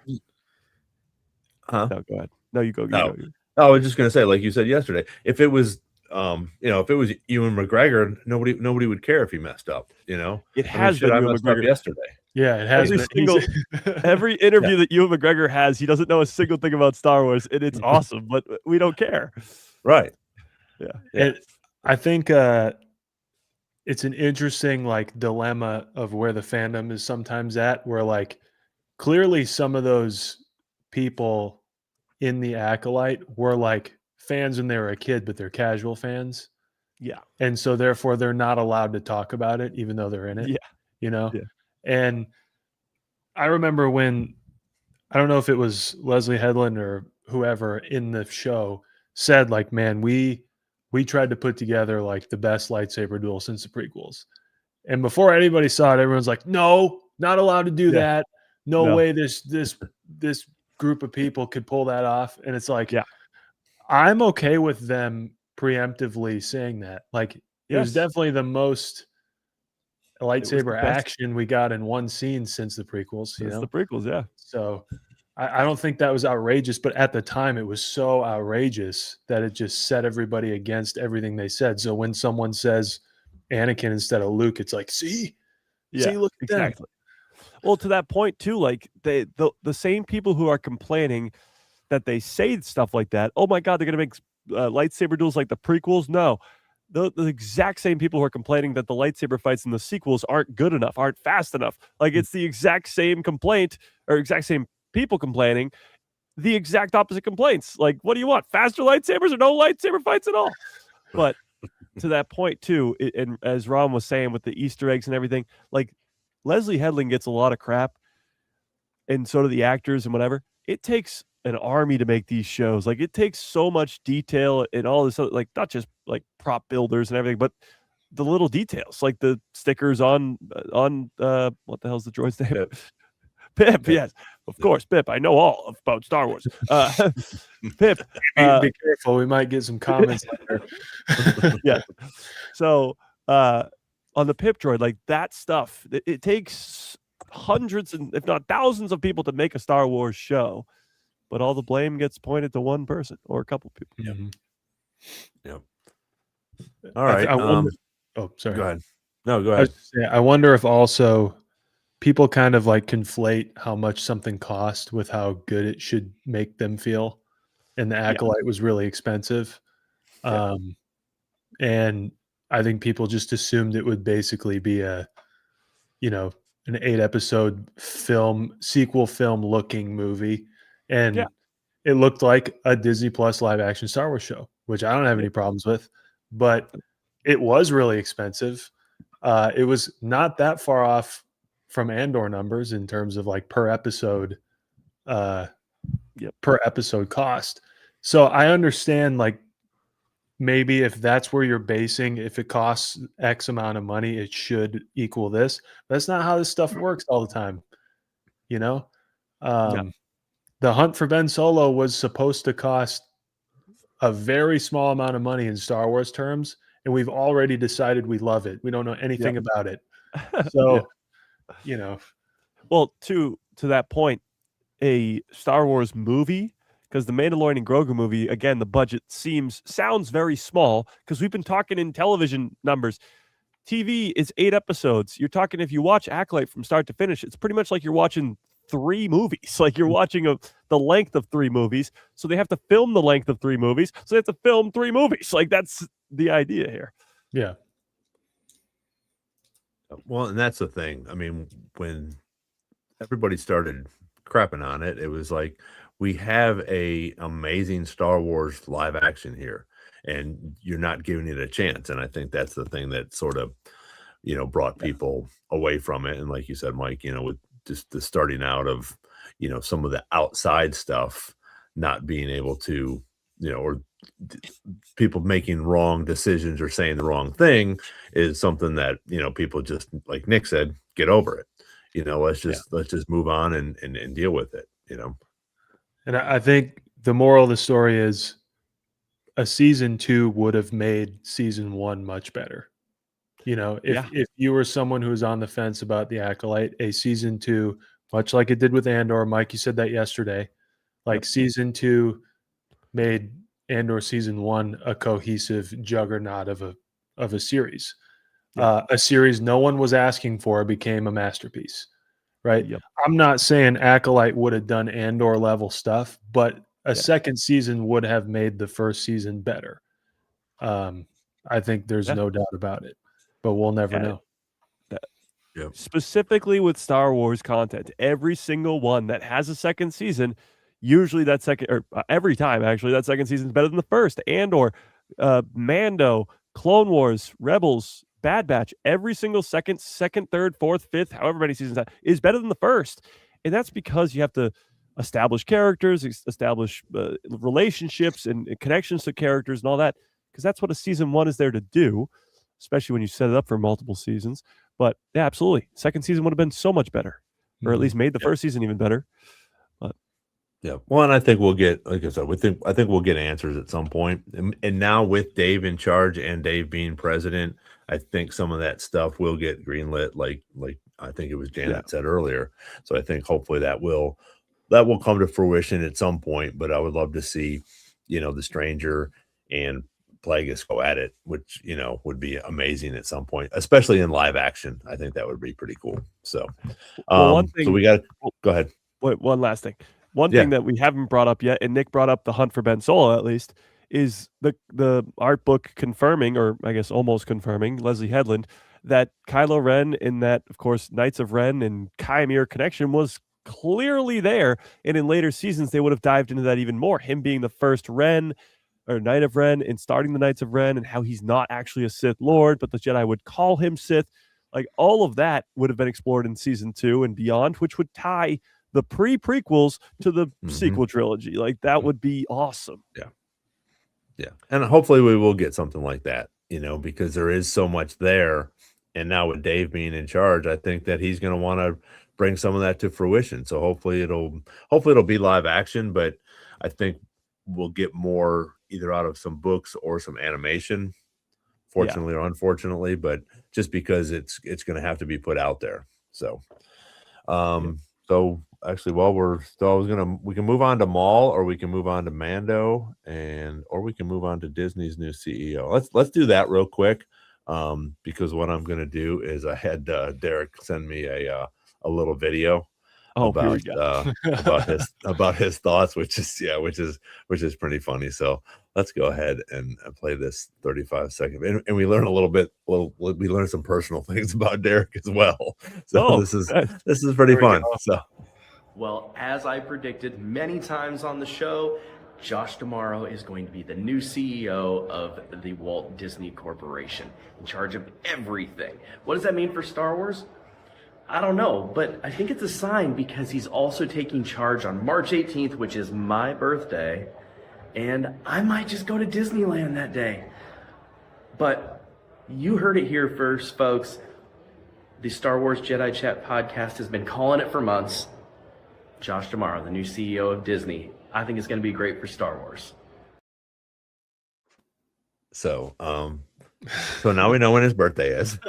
S2: no, go ahead. No, you go.
S1: No, I was just gonna say, like you said yesterday, if it was if it was Ewan McGregor, nobody would care if he messed up,
S2: It has been
S1: I
S2: Ewan
S1: messed up
S2: McGregor.
S1: yesterday.
S3: Yeah, it has
S2: every interview that Ewan McGregor has, he doesn't know a single thing about Star Wars, and it's awesome, but we don't care.
S1: Right.
S3: Yeah. I think it's an interesting dilemma of where the fandom is sometimes at, where clearly some of those people in the Acolyte were fans when they were a kid, but they're casual fans.
S2: Yeah.
S3: And so therefore they're not allowed to talk about it, even though they're in it.
S2: Yeah.
S3: And I remember when, I don't know if it was Leslie Headland or whoever in the show said man, we tried to put together the best lightsaber duel since the prequels. And before anybody saw it, everyone's like, no, not allowed to do that. No way this group of people could pull that off. And it's I'm okay with them preemptively saying that. It was definitely the most lightsaber action we got in one scene since the prequels.
S2: The prequels, yeah.
S3: So I don't think that was outrageous, but at the time it was so outrageous that it just set everybody against everything they said. So when someone says Anakin instead of Luke, it's see, look at
S2: exactly. Well, to that point too, the same people who are complaining that they say stuff like that, oh my God, they're gonna make lightsaber duels like the prequels. No, the exact same people who are complaining that the lightsaber fights in the sequels aren't good enough, aren't fast enough. It's the exact same complaint, or exact same people complaining the exact opposite complaints. What do you want? Faster lightsabers or no lightsaber fights at all? But to that point too, and as Ron was saying with the Easter eggs and everything, Leslie Headland gets a lot of crap, and so do the actors and whatever. It takes an army to make these shows. It takes so much detail and all this other, not just prop builders and everything, but the little details, the stickers on what the hell's the droid's name? Pip, yes, of course, Pip. I know all about Star Wars. Pip,
S3: be careful. We might get some comments later.
S2: Yeah. So on the Pip droid, that stuff, it takes hundreds and if not thousands of people to make a Star Wars show, but all the blame gets pointed to one person or a couple people.
S1: Yep. All right.
S3: I wonder, oh, sorry.
S1: Go ahead. No, go ahead.
S3: I wonder if also people kind of conflate how much something cost with how good it should make them feel. And the Acolyte was really expensive. And I think people just assumed it would basically be an 8-episode sequel film looking movie. And it looked like a Disney Plus live action Star Wars show, which I don't have any problems with, but it was really expensive. It was not that far off from Andor numbers in terms of like per episode
S2: Yep.
S3: per episode cost. So I understand like maybe if that's where you're basing, if it costs X amount of money, it should equal this. That's not how this stuff works all the time. You know, the Hunt for Ben Solo was supposed to cost a very small amount of money in Star Wars terms, and we've already decided we love it. We don't know anything about it. So, you know,
S2: well, to that point, a Star Wars movie, because the Mandalorian and Grogu movie, again, the budget sounds very small because we've been talking in television numbers. TV is 8 episodes. You're talking, if you watch Acolyte from start to finish, it's pretty much like you're watching 3 movies. Like you're watching the length of 3 movies. So they have to film the length of 3 movies. So they have to film 3 movies. Like that's the idea here.
S3: Yeah.
S1: Well, and that's the thing. I mean, when everybody started crapping on it, it was like, we have a amazing Star Wars live action here, and you're not giving it a chance. And I think that's the thing that sort of, brought people away from it. And like you said, Mike, with just the starting out of, some of the outside stuff, not being able to, or people making wrong decisions or saying the wrong thing is something that, people just, like Nick said, get over it. Let's just move on and deal with it,
S3: And I think the moral of the story is a season 2 would have made season 1 much better. If you were someone who was on the fence about the Acolyte, a season 2, much like it did with Andor, Mike, you said that yesterday, like season 2 made Andor season 1 a cohesive juggernaut of a series. A series no one was asking for became a masterpiece, right?
S2: Yep.
S3: I'm not saying Acolyte would have done Andor level stuff, but a second season would have made the first season better. I think there's no doubt about it, but we'll never know.
S2: Specifically with Star Wars content, every single one that has a second season, usually that second, or every time actually, that second season is better than the first. Andor, Mando, Clone Wars, Rebels, Bad Batch, every single second, third, fourth, fifth, however many seasons that is better than the first. And that's because you have to establish characters, establish relationships and connections to characters and all that, because that's what a season 1 is there to do, especially when you set it up for multiple seasons. But yeah, absolutely. Second season would have been so much better, or at least made the first season even better. But
S1: yeah, well, and I think we'll get, like I said, I think we'll get answers at some point. And now with Dave in charge and Dave being president, I think some of that stuff will get greenlit, like I think it was Janet said earlier. So I think hopefully that will come to fruition at some point. But I would love to see, the Stranger and Plagueis go at it, which would be amazing at some point, especially in live action. I think that would be pretty cool. So,
S2: one thing,
S1: so we got to go ahead.
S2: Wait, one last thing. One thing that we haven't brought up yet, and Nick brought up the Hunt for Ben Solo at least, is the art book confirming, or I guess almost confirming, Leslie Headland, that Kylo Ren in that, of course, Knights of Ren and Chimere connection was clearly there. And in later seasons, they would have dived into that even more. Him being the first Ren or Knight of Ren and starting the Knights of Ren, and how he's not actually a Sith Lord, but the Jedi would call him Sith. Like all of that would have been explored in season 2 and beyond, which would tie the prequels to the sequel trilogy. Like that would be awesome.
S1: Yeah. And hopefully we will get something like that, because there is so much there. And now with Dave being in charge, I think that he's going to want to bring some of that to fruition. So hopefully it'll be live action, but I think we'll get more either out of some books or some animation, fortunately or unfortunately, but just because it's going to have to be put out there. So, so actually, we can move on to Maul, or we can move on to Mando, or we can move on to Disney's new CEO. Let's do that real quick, because what I'm going to do is I had Derek send me a little video about his thoughts, which is pretty funny. So let's go ahead and play this 35-second, and we learn a little bit. We learn some personal things about Derek as well. So this is pretty fun. So.
S4: Well, as I predicted many times on the show, Josh D'Amaro is going to be the new CEO of the Walt Disney Corporation, in charge of everything. What does that mean for Star Wars? I don't know, but I think it's a sign because he's also taking charge on March 18th, which is my birthday, and I might just go to Disneyland that day. But you heard it here first, folks. The Star Wars Jedi Chat podcast has been calling it for months. Josh D'Amaro, the new CEO of Disney, I think it's going to be great for Star Wars.
S1: So, so now we know when his birthday is.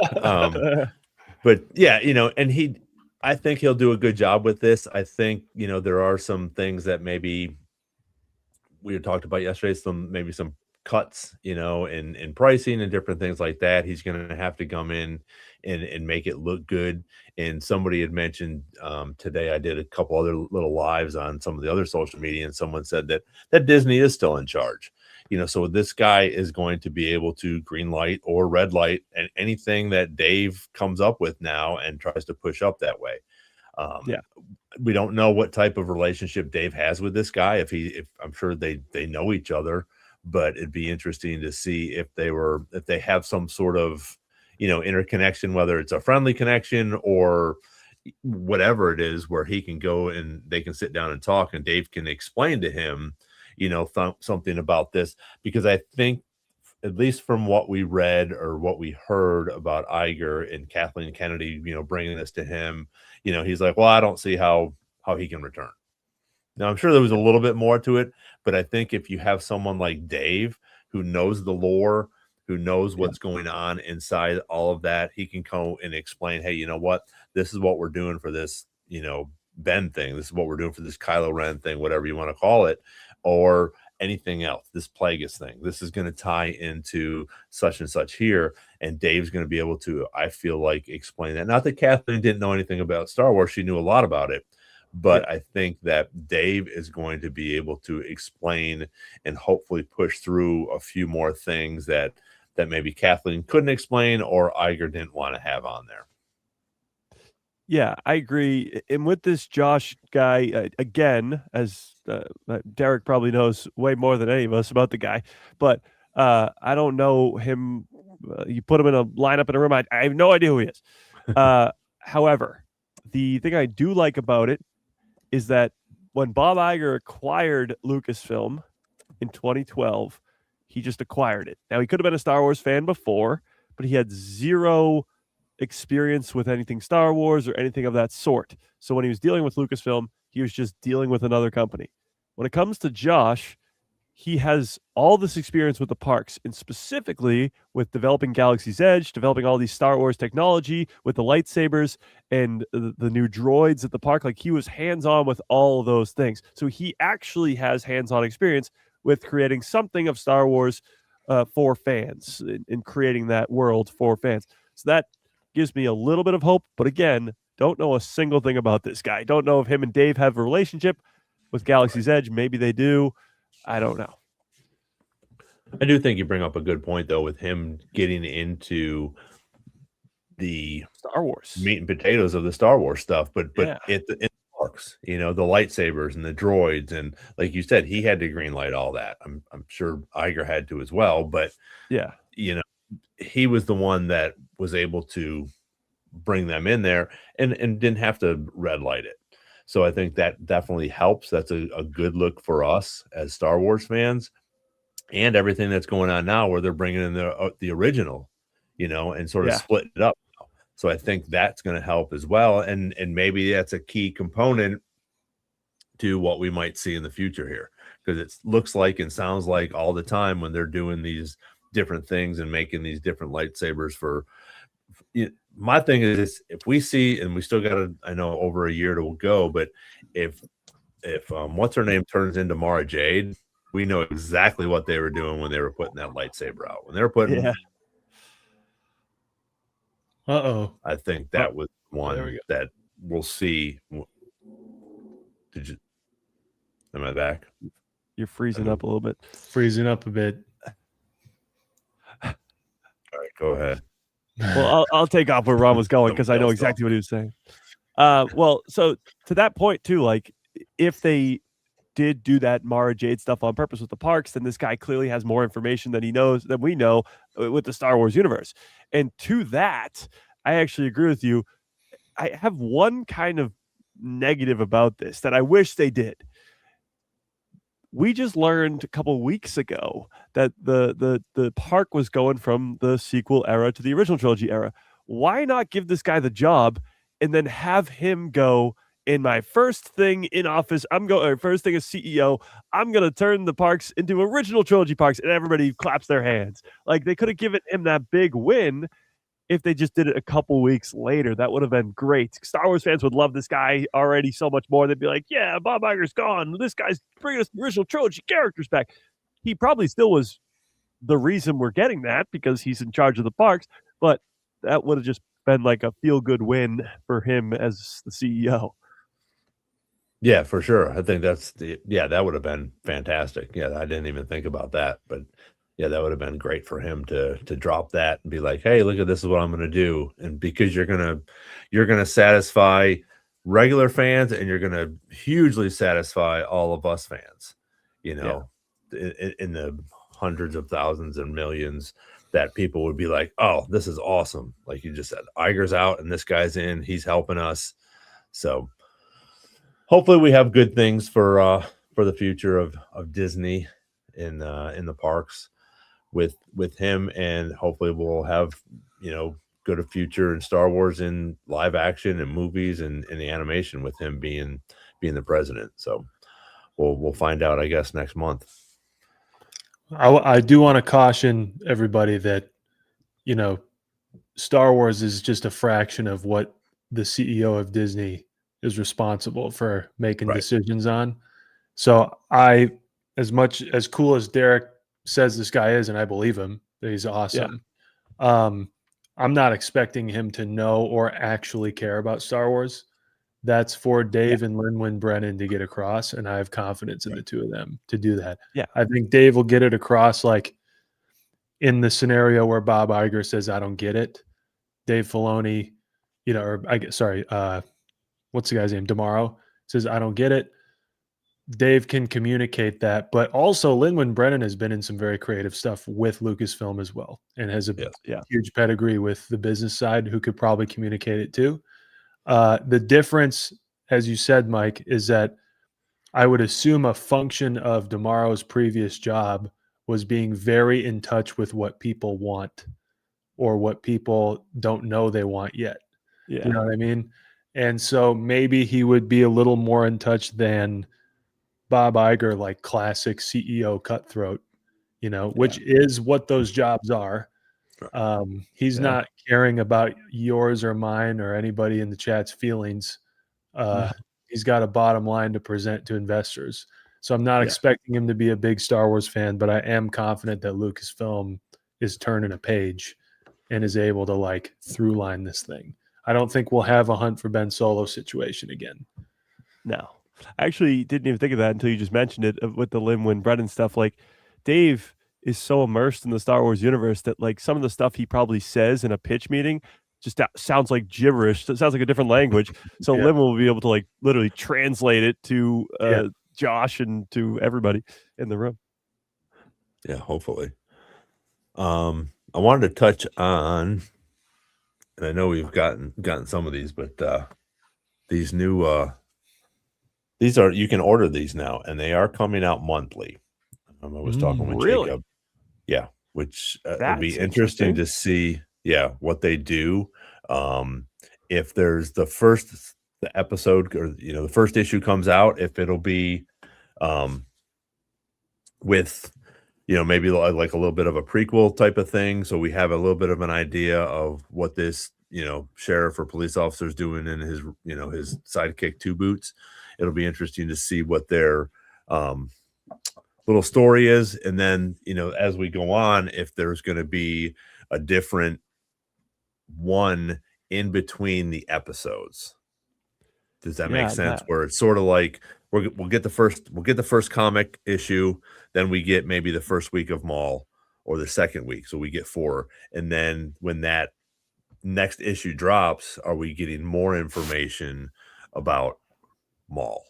S1: But yeah, and I think he'll do a good job with this. I think, there are some things that maybe we had talked about yesterday, maybe some cuts, in pricing and different things like that. He's going to have to come in and make it look good. And somebody had mentioned today, I did a couple other little lives on some of the other social media, and someone said that Disney is still in charge. So this guy is going to be able to green light or red light and anything that Dave comes up with now and tries to push up that way.
S2: Yeah.
S1: We don't know what type of relationship Dave has with this guy. If I'm sure they know each other, but it'd be interesting to see if they have some sort of, interconnection, whether it's a friendly connection or whatever it is, where he can go and they can sit down and talk and Dave can explain to him, something about this, because I think, at least from what we read or what we heard about Iger and Kathleen Kennedy, bringing this to him, he's like, well, I don't see how he can return. Now, I'm sure there was a little bit more to it, but I think if you have someone like Dave who knows the lore, who knows what's going on inside all of that, he can come and explain, hey, you know what? This is what we're doing for this, Ben thing. This is what we're doing for this Kylo Ren thing, whatever you want to call it, or anything else, this Plagueis thing. This is going to tie into such and such here. And Dave's going to be able to, I feel like, explain that. Not that Kathleen didn't know anything about Star Wars. She knew a lot about it. But I think that Dave is going to be able to explain and hopefully push through a few more things that maybe Kathleen couldn't explain or Iger didn't want to have on there.
S2: Yeah, I agree. And with this Josh guy, again, as Derek probably knows way more than any of us about the guy, but I don't know him. You put him in a lineup in a room, I have no idea who he is. However, the thing I do like about it is that when Bob Iger acquired Lucasfilm in 2012, he just acquired it. Now, he could have been a Star Wars fan before, but he had zero experience with anything Star Wars or anything of that sort. So when he was dealing with Lucasfilm, he was just dealing with another company. When it comes to Josh, he has all this experience with the parks, and specifically with developing Galaxy's Edge, developing all these Star Wars technology with the lightsabers and the new droids at the park. Like, he was hands-on with all of those things. So he actually has hands-on experience with creating something of Star Wars for fans and creating that world for fans. So that gives me a little bit of hope. But again, don't know a single thing about this guy. Don't know if him and Dave have a relationship with Galaxy's Edge. Maybe they do. I don't know.
S1: I do think you bring up a good point, though, with him getting into the
S2: Star Wars
S1: meat and potatoes of the Star Wars stuff, but
S2: Yeah.
S1: in the parks, the lightsabers and the droids, and like you said, he had to green light all that. I'm sure Iger had to as well, but
S2: yeah,
S1: he was the one that was able to bring them in there and didn't have to red light it. So I think that definitely helps. That's a good look for us as Star Wars fans, and everything that's going on now where they're bringing in the original, and sort of splitting it up. So I think that's going to help as well. And maybe that's a key component to what we might see in the future here, because it looks like and sounds like all the time when they're doing these different things and making these different lightsabers for my thing is, if we see, and we still got I know over a year to go, but if what's her name turns into Mara Jade, we know exactly what they were doing when they were putting that lightsaber out. When they were putting I think that was one that we'll see. Am I back?
S2: You're freezing up a little bit.
S3: Freezing up a bit.
S1: All right, go ahead.
S2: Well, I'll take off where Ron was going because I know exactly what he was saying. Well, so to that point too, like, if they did do that Mara Jade stuff on purpose with the parks, then this guy clearly has more information than we know with the Star Wars universe. And to that, I actually agree with you. I have one kind of negative about this that I wish they did. We just learned a couple weeks ago that the park was going from the sequel era to the original trilogy era. Why not give this guy the job and then have him go, in my first thing in office, first thing as CEO, I'm gonna turn the parks into original trilogy parks, and everybody claps their hands. Like, they could have given him that big win if they just did it a couple weeks later. That would have been great. Star Wars fans would love this guy already so much more. They'd be like, yeah, Bob Iger's gone. This guy's bringing us the original trilogy characters back. He probably still was the reason we're getting that because he's in charge of the parks, but that would have just been like a feel-good win for him as the CEO.
S1: Yeah, for sure. I think that would have been fantastic. Yeah, I didn't even think about that, but yeah, that would have been great for him to drop that and be like, "Hey, look at this is what I'm going to do." And because you're going to satisfy regular fans and you're going to hugely satisfy all of us fans, in the hundreds of thousands and millions that people would be like, "Oh, this is awesome." Like you just said, Iger's out and this guy's in, he's helping us. So hopefully we have good things for the future of Disney in the parks with him, and hopefully we'll have good a future in Star Wars in live action and movies and in the animation with him being the president. So we'll find out, I guess, next month.
S3: I do want to caution everybody that Star Wars is just a fraction of what the CEO of Disney is responsible for making decisions on. So as much as cool as Derek says this guy is, and I believe him, that he's awesome. Yeah. I'm not expecting him to know or actually care about Star Wars. That's for Dave and Lin-Manuel Brennan to get across, and I have confidence in the two of them to do that.
S2: Yeah,
S3: I think Dave will get it across, like in the scenario where Bob Iger says, "I don't get it." Dave Filoni, what's the guy's name? Demaro says, "I don't get it." Dave can communicate that, but also Lin-Manuel Brennan has been in some very creative stuff with Lucasfilm as well, and has a huge pedigree with the business side, who could probably communicate it too. The difference, as you said, Mike, is that I would assume a function of Demaro's previous job was being very in touch with what people want or what people don't know they want yet.
S2: Yeah.
S3: You know what I mean? And so maybe he would be a little more in touch than Bob Iger, like classic CEO cutthroat, which is what those jobs are. He's not caring about yours or mine or anybody in the chat's feelings. He's got a bottom line to present to investors. So I'm not expecting him to be a big Star Wars fan, but I am confident that Lucasfilm is turning a page and is able to through line this thing. I don't think we'll have a Hunt for Ben Solo situation again.
S2: No, I actually didn't even think of that until you just mentioned it with the Lin-Manuel Brennan stuff. Like, Dave is so immersed in the Star Wars universe that some of the stuff he probably says in a pitch meeting just sounds like gibberish. It sounds like a different language. So Lin will be able to literally translate it to Josh and to everybody in the room.
S1: Yeah, hopefully. I wanted to touch on, and I know we've gotten some of these, but these new these are, you can order these now, and they are coming out monthly. I was talking with Jacob. Yeah, which would be interesting to see. Yeah, what they do. If there's the episode, or the first issue comes out, if it'll be with maybe like a little bit of a prequel type of thing, so we have a little bit of an idea of what this sheriff or police officer is doing in his his sidekick Two Boots. It'll be interesting to see what their little story is, and then as we go on, if there's going to be a different one in between the episodes. Does that make sense? Where it's sort of like we'll get the first comic issue, then we get maybe the first week of Maul, or the second week, so we get 4, and then when that next issue drops, are we getting more information about Maul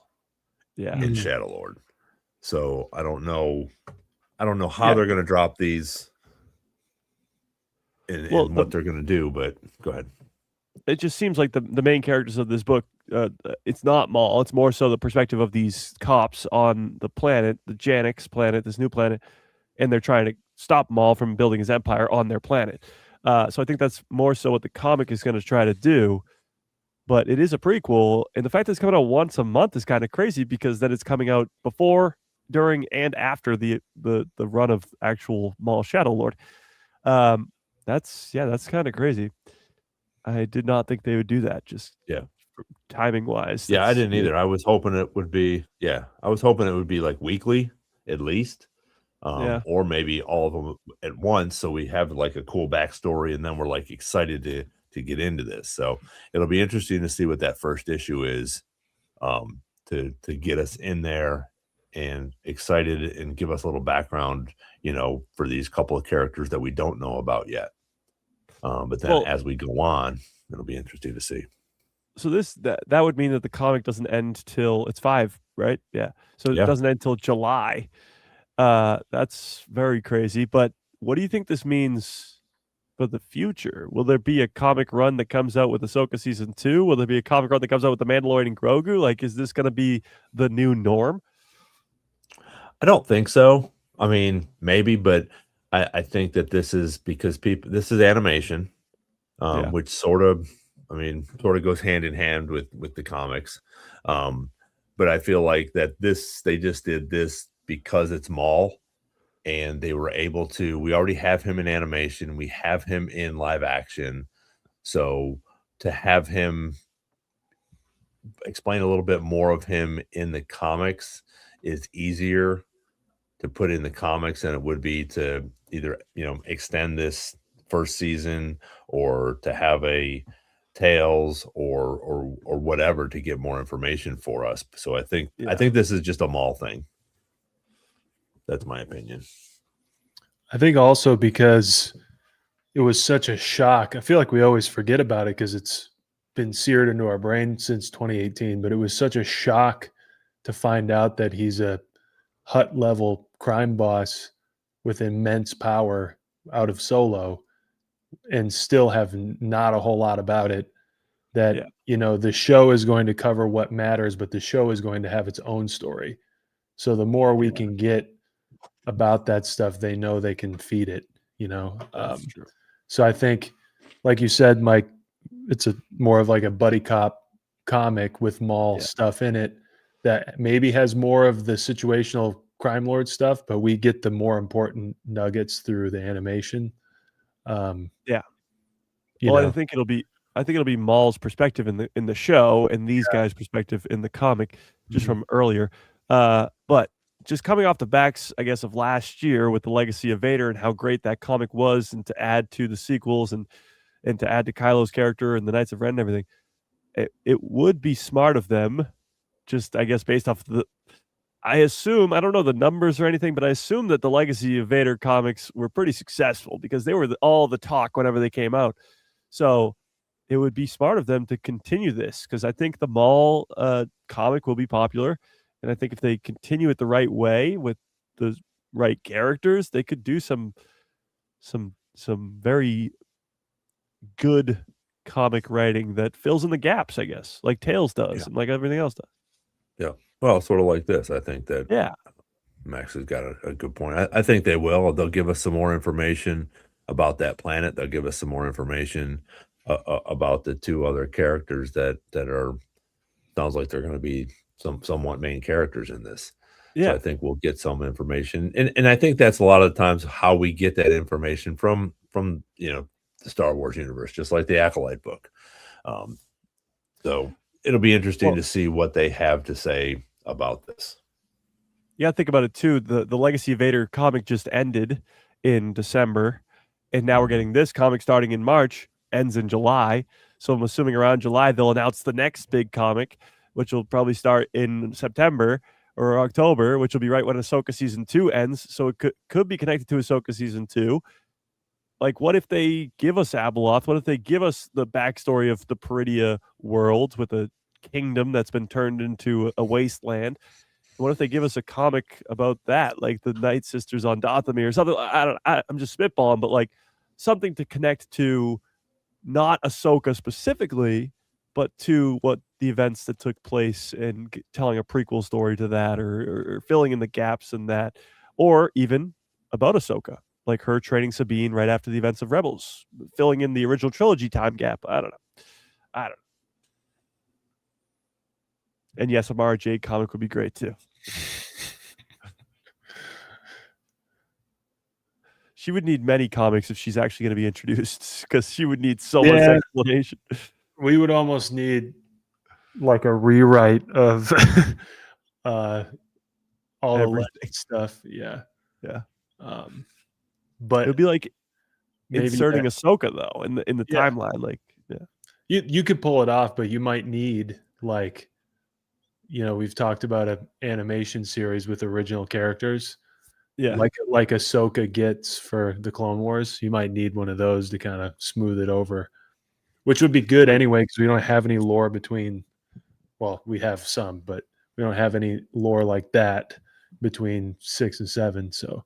S1: in Shadow Lord? So I don't know how they're going to drop these and what they're going to do, but go ahead.
S2: it just seems like the main characters of this book, it's not Maul. It's more so the perspective of these cops on the planet, the Janix planet, this new planet, and they're trying to stop Maul from building his empire on their planet. So I think that's more so what the comic is going to try to do. But it is a prequel, and the fact that it's coming out once a month is kind of crazy because then it's coming out before, during, and after the run of actual Maul Shadow Lord. That's kind of crazy. I did not think they would do that. Just timing wise.
S1: Yeah, I didn't either. I was hoping it would be. Yeah, I was hoping it would be like weekly at least. Or maybe all of them at once, so we have like a cool backstory, and then we're like excited to get into this. So it'll be interesting to see what that first issue is, to get us in there and excited and give us a little background, for these couple of characters that we don't know about yet. But then as we go on, it'll be interesting to see.
S2: So that would mean that the comic doesn't end till it's 5, right? Yeah. So it doesn't end till July. That's very crazy. But what do you think this means for the future? Will there be a comic run that comes out with Ahsoka season 2? Will there be a comic run that comes out with the Mandalorian and Grogu? Like, is this going to be the new norm?
S1: I don't think so. I mean, maybe, but I think that this is because this is animation, which sort of goes hand in hand with the comics. But I feel like that they just did this because it's Maul, and they were able to. We already have him in animation. We have him in live action. So to have him explain a little bit more of him in the comics is easier to put in the comics than it would be to either, extend this first season or to have a Tales or whatever to get more information for us. So I think this is just a Maul thing. That's my opinion.
S3: I think also because it was such a shock. I feel like we always forget about it because it's been seared into our brain since 2018, but it was such a shock to find out that he's a Hutt level crime boss with immense power out of Solo and still have not a whole lot about it. That, the show is going to cover what matters, but the show is going to have its own story. So the more we can get about that stuff, they know they can feed it,
S2: That's true.
S3: So I think, like you said, Mike, it's more of like a buddy cop comic with Maul stuff in it that maybe has more of the situational crime lord stuff, but we get the more important nuggets through the animation.
S2: I think it'll be Maul's perspective in the show and these guys' perspective in the comic, just from earlier. But just coming off the backs, I guess, of last year with the Legacy of Vader and how great that comic was, and to add to the sequels and to add to Kylo's character and the Knights of Ren and everything, it would be smart of them, just, I guess, based off I assume, I don't know the numbers or anything, but I assume that the Legacy of Vader comics were pretty successful because they were all the talk whenever they came out. So it would be smart of them to continue this, because I think the Maul comic will be popular. And I think if they continue it the right way with the right characters, they could do some very good comic writing that fills in the gaps, I guess, like Tales does and like everything else does.
S1: Yeah. Well, sort of like this. I think that Max has got a good point. I think they will. They'll give us some more information about that planet. They'll give us some more information about the two other characters that are, sounds like they're going to be somewhat main characters in this. So I think we'll get some information. And I think that's a lot of the times how we get that information from the Star Wars universe, just like the Acolyte book. So it'll be interesting to see what they have to say about this.
S2: Yeah, think about it too. The Legacy of Vader comic just ended in December, and now we're getting this comic starting in March, ends in July. So I'm assuming around July they'll announce the next big comic, which will probably start in September or October, which will be right when Ahsoka season 2 ends. So it could be connected to Ahsoka season 2. Like, what if they give us Abeloth? What if they give us the backstory of the Peridia world with a kingdom that's been turned into a wasteland? What if they give us a comic about that, like the Night Sisters on Dathomir or something? I'm just spitballing, but like something to connect to not Ahsoka specifically, but to what the events that took place and telling a prequel story to that, or filling in the gaps in that, or even about Ahsoka, like her training Sabine right after the events of Rebels, filling in the original trilogy time gap. I don't know. And yes, a Mara Jade comic would be great too. She would need many comics if she's actually going to be introduced, because she would need so much explanation.
S3: We would almost need like a rewrite of all the legend stuff. Yeah.
S2: Yeah.
S3: But
S2: it would be like
S3: maybe
S2: inserting Ahsoka though in the timeline. Like,
S3: you could pull it off, but you might need, like, we've talked about an animation series with original characters.
S2: Yeah.
S3: Like Ahsoka gets for the Clone Wars. You might need one of those to kind of smooth it over, which would be good anyway, because we don't have any lore between, well, we have some, but we don't have any lore like that between 6 and 7. So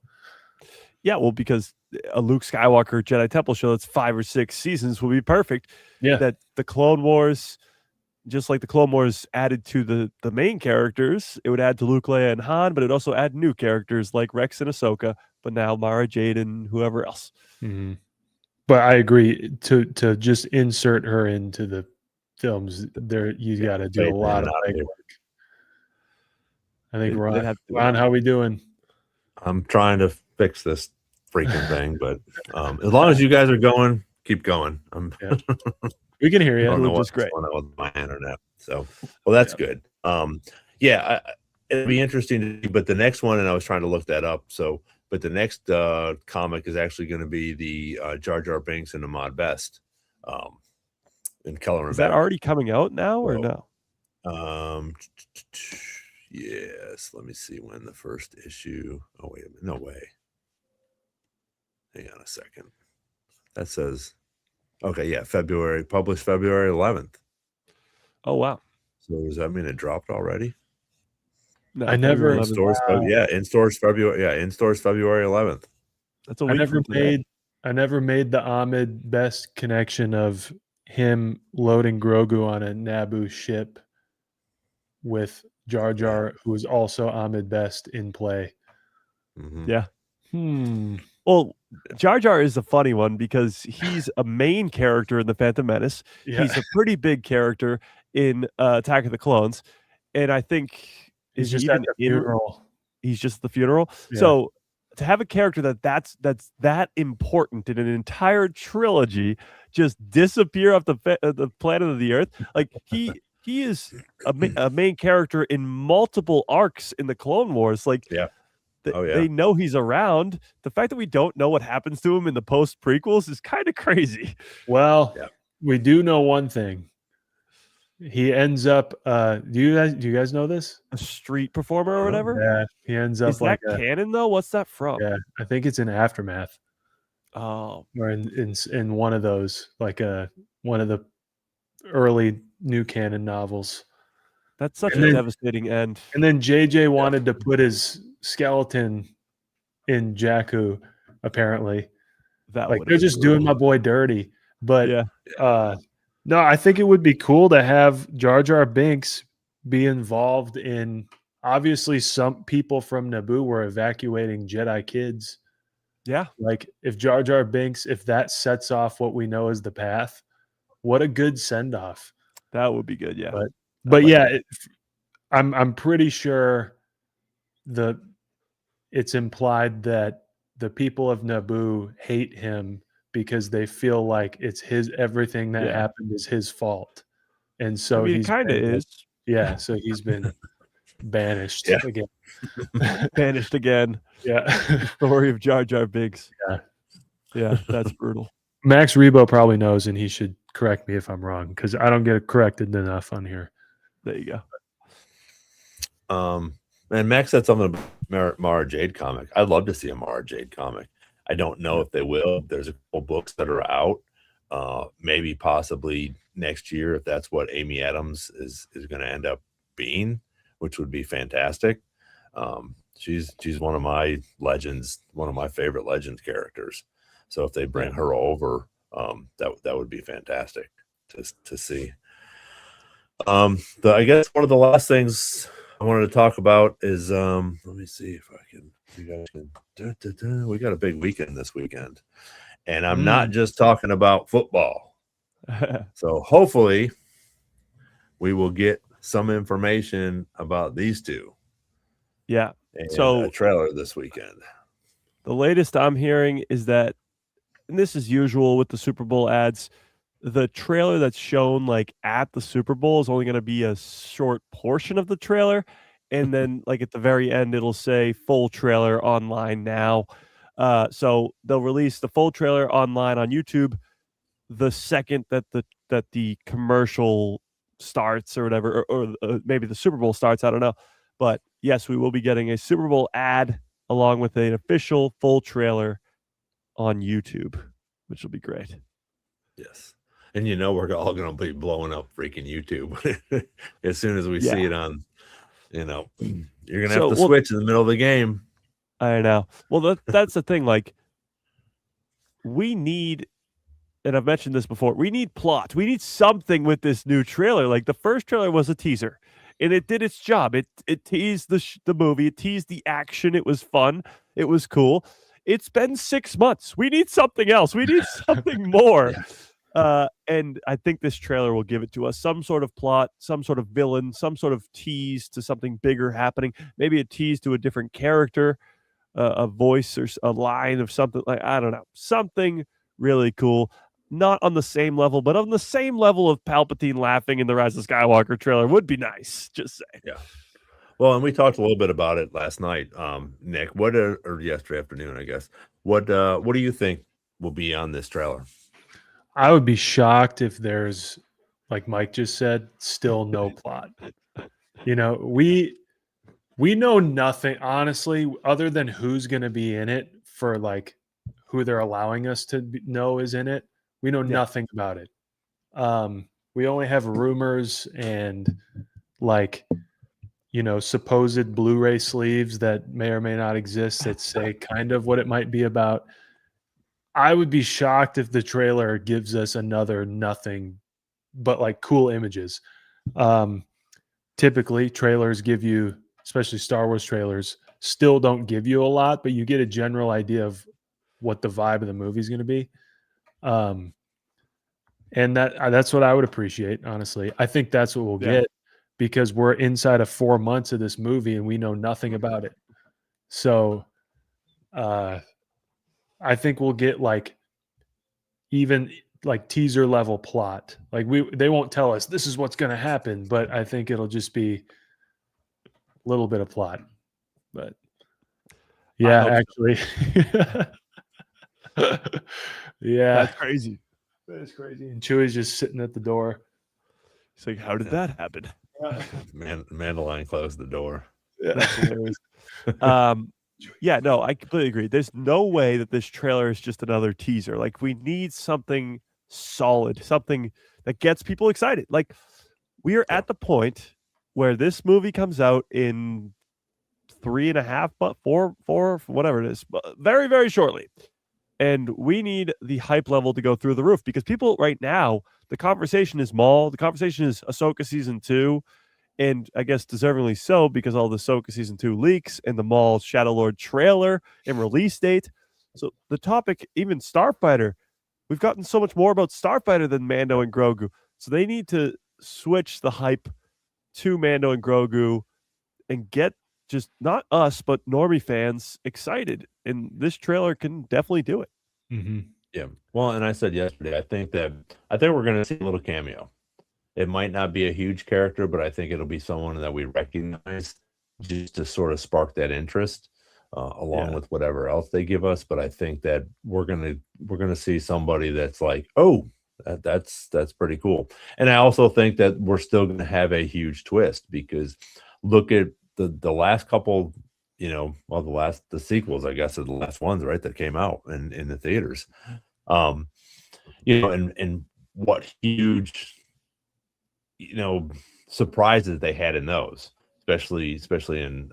S2: yeah, well, because a Luke Skywalker Jedi Temple show that's 5 or 6 seasons will be perfect.
S3: Yeah.
S2: That the Clone Wars, just like the Clone Wars added to the main characters, it would add to Luke, Leia, and Han, but it also add new characters like Rex and Ahsoka, but now Mara Jade and whoever else.
S3: Mm-hmm. But I agree, to just insert her into the films, there you got to do a lot of legwork. I think Ron, how we doing?
S1: I'm trying to fix this freaking thing, but as long as you guys are going, keep going.
S3: We can hear you.
S1: I don't know
S2: what's
S1: going on with my internet. So, well, that's good. It'll be interesting to see. But the next one, and I was trying to look that up. So, but the next comic is actually going to be the Jar Jar Binks and Ahmad Best in Keller.
S2: Is that already coming out now or no?
S1: Yes. Let me see when the first issue. Oh, wait a minute. No way. Hang on a second. That says, okay, yeah, published February 11th.
S2: Oh, wow.
S1: So does that mean it dropped already?
S2: No,
S3: I never
S1: in stores. In stores February 11th.
S2: That's a week.
S3: I never made the Ahmed Best connection of him loading Grogu on a Naboo ship with Jar Jar, who is also Ahmed Best in play.
S1: Mm-hmm.
S2: Yeah. Well, Jar Jar is a funny one because he's a main character in The Phantom Menace. Yeah. He's a pretty big character in Attack of the Clones. And I think
S3: he's just at the funeral.
S2: He's just at the funeral. Yeah. So to have a character that's that important in an entire trilogy just disappear off the planet of the Earth, like he is a main character in multiple arcs in the Clone Wars. Like, they know he's around. The fact that we don't know what happens to him in the post prequels is kind of crazy.
S3: Well, we do know one thing. He ends up. Do you guys know this?
S2: A street performer or whatever.
S3: Yeah, he ends up.
S2: Is that canon though? What's that from?
S3: Yeah, I think it's in Aftermath.
S2: Oh,
S3: or in one of those, like one of the early new canon novels.
S2: That's such a devastating end.
S3: And then JJ wanted to put his skeleton in Jakku, apparently. They're just doing my boy dirty. But no, I think it would be cool to have Jar Jar Binks be involved in. Obviously, some people from Naboo were evacuating Jedi kids.
S2: Yeah.
S3: Like if Jar Jar Binks, if that sets off what we know as the path, what a good send off.
S2: That would be good. Yeah.
S3: But yeah, I'm pretty sure it's implied that the people of Naboo hate him because they feel like it's everything that happened is his fault. And so
S2: he kind of is.
S3: Yeah. So he's been banished again.
S2: Banished again.
S3: Yeah.
S2: Story of Jar Jar Binks. Yeah, that's brutal.
S3: Max Rebo probably knows, and he should correct me if I'm wrong, because I don't get corrected enough on here.
S2: There you
S1: go. And Max said something about Mara Jade comic. I'd love to see a Mara Jade comic. I don't know if they will. There's a couple books that are out. Maybe possibly next year, if that's what Amy Adams is going to end up being, which would be fantastic. She's one of my legends, one of my favorite Legends characters. So if they bring her over, That would be fantastic to see. I guess one of the last things I wanted to talk about is let me see if I can. You guys can. We got a big weekend this weekend, and I'm not just talking about football. So hopefully, we will get some information about these two.
S2: Yeah.
S1: And
S2: So
S1: a trailer this weekend.
S2: the latest I'm hearing is that, and this is usual with the Super Bowl ads, the trailer that's shown like at the Super Bowl is only going to be a short portion of the trailer. And then like at the very end, it'll say full trailer online now. So they'll release the full trailer online on YouTube the second that the commercial starts or whatever, or maybe the Super Bowl starts. I don't know. But yes, we will be getting a Super Bowl ad along with an official full trailer on YouTube, which will be great.
S1: Yes. And we're all going to be blowing up freaking YouTube as soon as we see it on, you're going to have to switch in the middle of the game.
S2: I know. Well, that's the thing. Like, we need, and I've mentioned this before, we need plot. We need something with this new trailer. Like, the first trailer was a teaser, and it did its job. It teased the movie. It teased the action. It was fun. It was cool. It's been 6 months. We need something else. We need something more. And I think this trailer will give it to us. Some sort of plot, some sort of villain, some sort of tease to something bigger happening. Maybe a tease to a different character, a voice or a line of something, like, I don't know, something really cool. Not on the same level, but on the same level of Palpatine laughing in the Rise of Skywalker trailer would be nice. Just say.
S1: Yeah. Well, and we talked a little bit about it last night, Nick. Or yesterday afternoon, I guess. What do you think will be on this trailer?
S3: I would be shocked if there's, like Mike just said, still no plot. We know nothing, honestly, other than who's going to be in it, for like who they're allowing us to know is in it. We know nothing about it. We only have rumors and like, supposed Blu-ray sleeves that may or may not exist that say kind of what it might be about. I would be shocked if the trailer gives us another nothing but like cool images. Typically trailers give you, especially Star Wars trailers, still don't give you a lot, but you get a general idea of what the vibe of the movie is going to be. And that's what I would appreciate, honestly. I think that's what we'll get, because we're inside of 4 months of this movie and we know nothing about it. So I think we'll get like even like teaser level plot. Like they won't tell us this is what's going to happen, but I think it'll just be a little bit of plot. But yeah, actually. Yeah.
S2: That's crazy.
S3: That's crazy. And Chewie's just sitting at the door.
S2: He's like, how did that happen?
S1: Mandalorian closed the door.
S3: Yeah.
S2: That's hilarious. Yeah, no, I completely agree. There's no way that this trailer is just another teaser. Like, we need something solid, something that gets people excited. Like, we are at the point where this movie comes out in 3.5, but four, whatever it is, very, very shortly. And we need the hype level to go through the roof, because people right now, the conversation is Maul, the conversation is Ahsoka Season 2, and I guess deservingly so, because all the Ahsoka Season 2 leaks and the Maul Shadow Lord trailer and release date. So the topic, even Starfighter, we've gotten so much more about Starfighter than Mando and Grogu. So they need to switch the hype to Mando and Grogu and get just not us, but normie fans excited. And this trailer can definitely do it.
S3: Mm-hmm.
S1: Yeah. Well, and I said yesterday, I think we're going to see a little cameo. It might not be a huge character, but I think it'll be someone that we recognize, just to sort of spark that interest, along with whatever else they give us. But I think that we're gonna see somebody that's like, oh, that's pretty cool. And I also think that we're still going to have a huge twist, because look at the last couple, the sequels, I guess, are the last ones, right, that came out in the theaters. And what huge, surprises they had in those, especially in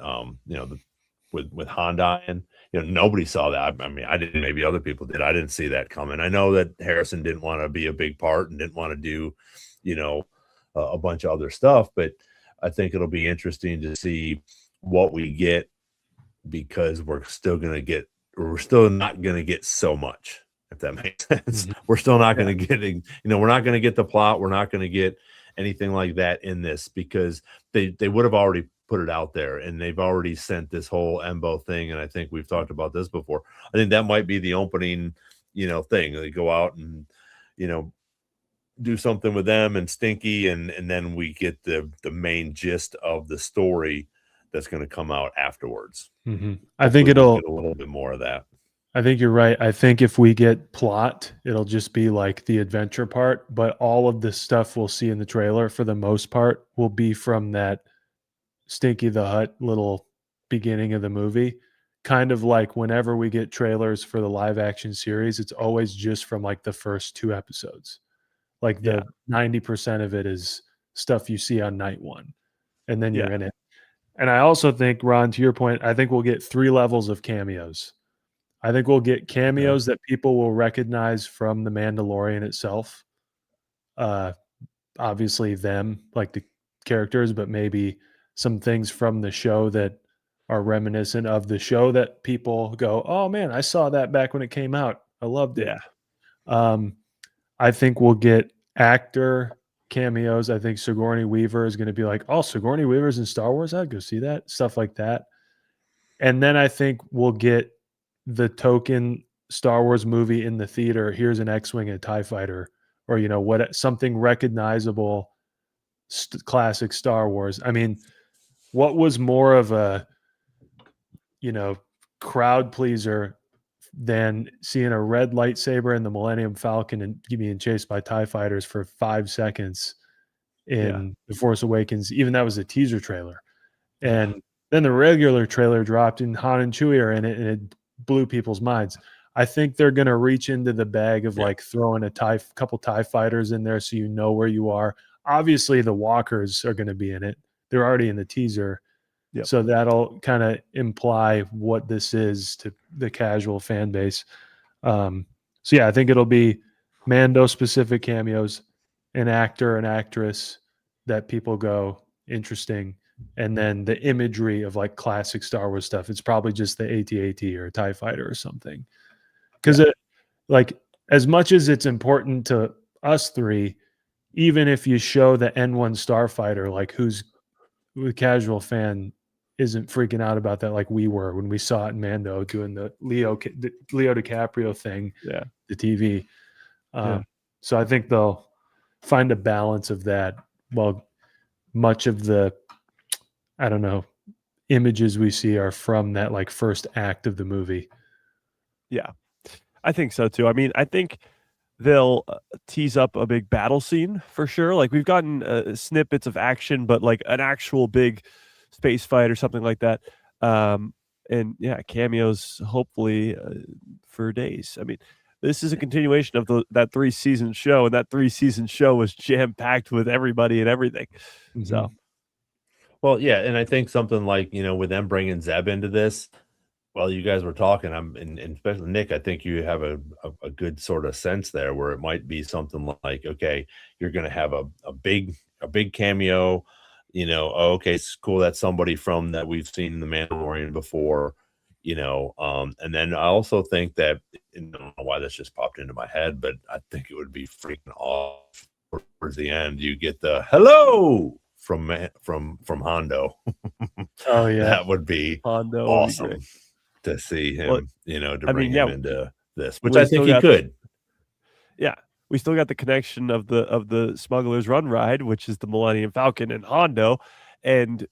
S1: with Honda, and nobody saw that. I mean, I didn't. Maybe other people did. I didn't see that coming. I know that Harrison didn't want to be a big part and didn't want to do, a bunch of other stuff. But I think it'll be interesting to see what we get, because we're still not going to get so much, if that makes sense.
S3: Mhm.
S1: We're still not going to get, we're not going to get the plot. We're not going to get anything like that in this, because they would have already put it out there, and they've already sent this whole Embo thing. And I think we've talked about this before. I think that might be the opening, thing. They go out and, do something with them and Stinky, and then we get the main gist of the story that's going to come out afterwards.
S3: I think
S1: We'll
S3: it'll
S1: get a little bit more of that.
S3: I think you're right. I think if we get plot, it'll just be like the adventure part, but all of the stuff we'll see in the trailer for the most part will be from that Stinky the Hut little beginning of the movie. Kind of like whenever we get trailers for the live action series, it's always just from like the first 2 episodes. Like the 90% of it is stuff you see on night 1, and then you're in it. And I also think, Ron, to your point, I think we'll get 3 levels of cameos. I think we'll get cameos that people will recognize from the Mandalorian itself. Obviously them, like the characters, but maybe some things from the show that are reminiscent of the show that people go, oh man, I saw that back when it came out. I loved it. I think we'll get actor cameos. I think Sigourney Weaver is going to be like, oh, Sigourney Weaver's in Star Wars. I'd go see that. Stuff like that. And then I think we'll get the token Star Wars movie in the theater. Here's an X-Wing and a TIE fighter, or, something recognizable, classic Star Wars. I mean, what was more of a, crowd pleaser than seeing a red lightsaber in the Millennium Falcon and being chased by TIE fighters for 5 seconds in The Force Awakens? Even that was a teaser trailer. And then the regular trailer dropped and Han and Chewie are in it, and it blew people's minds. I think they're going to reach into the bag of like throwing a couple TIE fighters in there so you know where you are. Obviously, the walkers are going to be in it. They're already in the teaser. So that'll kind of imply what this is to the casual fan base. I think it'll be Mando-specific cameos, an actor, an actress that people go, interesting, and then the imagery of like classic Star Wars stuff. It's probably just the AT-AT or a TIE fighter or something. Because like, as much as it's important to us 3, even if you show the N1 starfighter, like who's the casual fan isn't freaking out about that like we were when we saw it in Mando doing the Leo DiCaprio thing, the TV. So I think they'll find a balance of that. Well, much of the, I don't know, images we see are from that like first act of the movie.
S2: Yeah, I think so too. I mean, I think they'll tease up a big battle scene for sure. Like we've gotten snippets of action, but like an actual big space fight or something like that. And cameos hopefully for days. I mean, this is a continuation of that 3-season show, and that 3-season show was jam-packed with everybody and everything. So,
S1: well, and I think something like, with them bringing Zeb into this, while you guys were talking, and especially Nick, I think you have a good sort of sense there where it might be something like, okay, you're going to have a big cameo, okay, it's cool. That's somebody from that we've seen in The Mandalorian before, and then I also think that, I don't know why this just popped into my head, but I think it would be freaking off towards the end. You get the hello from Hondo.
S3: Oh yeah,
S1: that would be
S2: Hondo
S1: awesome.
S2: Would be
S1: to see him, to bring him into this, which
S2: we
S1: I think he could.
S2: We still got the connection of the Smuggler's Run ride, which is the Millennium Falcon and Hondo, and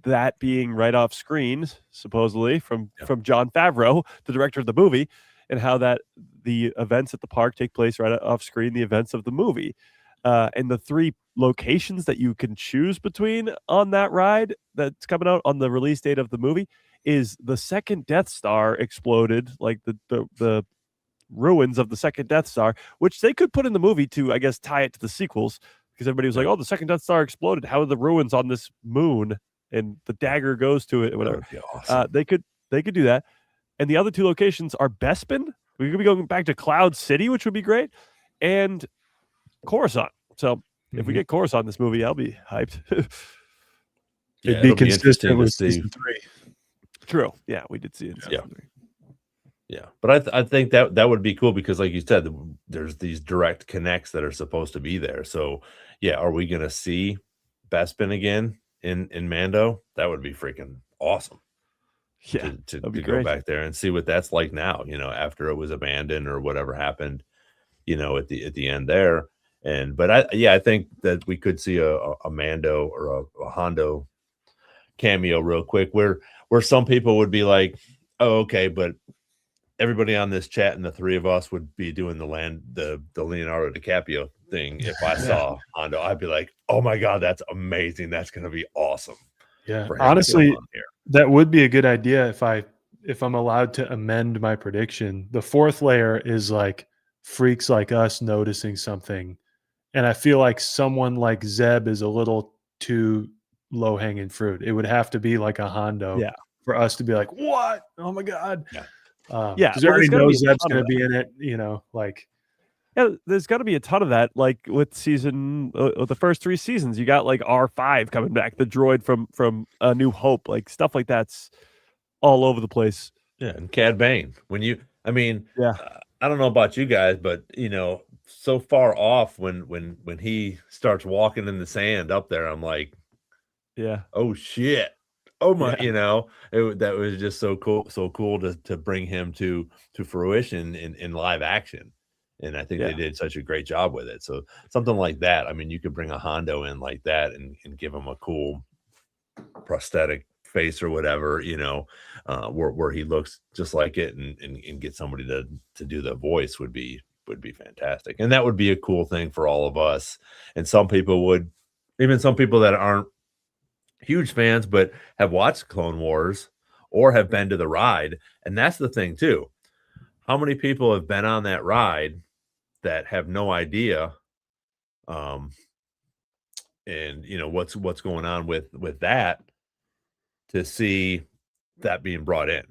S2: that being right off screen, supposedly from Jon Favreau, the director of the movie, and how that the events at the park take place right off screen, the events of the movie. And the 3 locations that you can choose between on that ride that's coming out on the release date of the movie is the second Death Star exploded, like the ruins of the second Death Star, which they could put in the movie to, I guess, tie it to the sequels, because everybody was like, oh, the second Death Star exploded. How are the ruins on this moon? And the dagger goes to it, or whatever.
S1: Awesome.
S2: they could do that. And the other two locations are Bespin. We could be going back to Cloud City, which would be great, and Coruscant. So if we get Coruscant in this movie, I'll be hyped.
S3: It'd be
S1: it'll
S3: consistent
S1: interesting to
S3: with
S1: see.
S3: season 3.
S2: True. Yeah, we did see it in season
S1: Yeah.
S2: 3.
S1: Yeah, but I think that would be cool because, like you said, there's these direct connects that are supposed to be there. So, yeah, are we gonna see Bespin again in Mando? That would be freaking awesome.
S2: Yeah,
S1: to
S2: that'd be
S1: go
S2: great.
S1: back there and see what that's like now. After it was abandoned or whatever happened, at the end there. But I think that we could see a Mando or a Hondo cameo real quick, where some people would be like, "Oh, okay," but everybody on this chat and the three of us would be doing the Leonardo DiCaprio thing. If I saw Hondo, I'd be like, "Oh my god, that's amazing! That's gonna be awesome."
S3: Yeah,
S1: for him to
S3: honestly,
S1: come on here.
S3: that would be a good idea if I'm allowed to amend my prediction. The fourth layer is like freaks like us noticing something, and I feel like someone like Zeb is a little too low hanging fruit. It would have to be like a Hondo
S2: Yeah.
S3: for us to be like, "What? Oh my god!"
S1: Yeah.
S2: Yeah,
S3: because
S2: well,
S3: everybody
S2: there's gotta be
S3: knows
S2: a
S3: Zeb's
S2: ton of
S3: going to be in it. Like
S2: Yeah, there's got to be a ton of that. Like with the first 3 seasons, you got like R5 coming back, the droid from A New Hope, like stuff like that's all over the place.
S1: Yeah, and Cad Bane.
S2: Yeah.
S1: I don't know about you guys, but so far off when he starts walking in the sand up there, I'm like,
S2: Yeah,
S1: oh shit. Oh my,
S2: Yeah.
S1: that was just so cool to bring him to fruition in live action. And I think they
S2: Yeah.
S1: did such a great job with it. So something like that. I mean, you could bring a Hondo in like that and give him a cool prosthetic face or whatever, where he looks just like it and get somebody to do the voice would be fantastic. And that would be a cool thing for all of us. And some people that aren't huge fans but have watched Clone Wars or have been to the ride. And that's the thing too. How many people have been on that ride that have no idea and what's going on with that, to see that being brought in,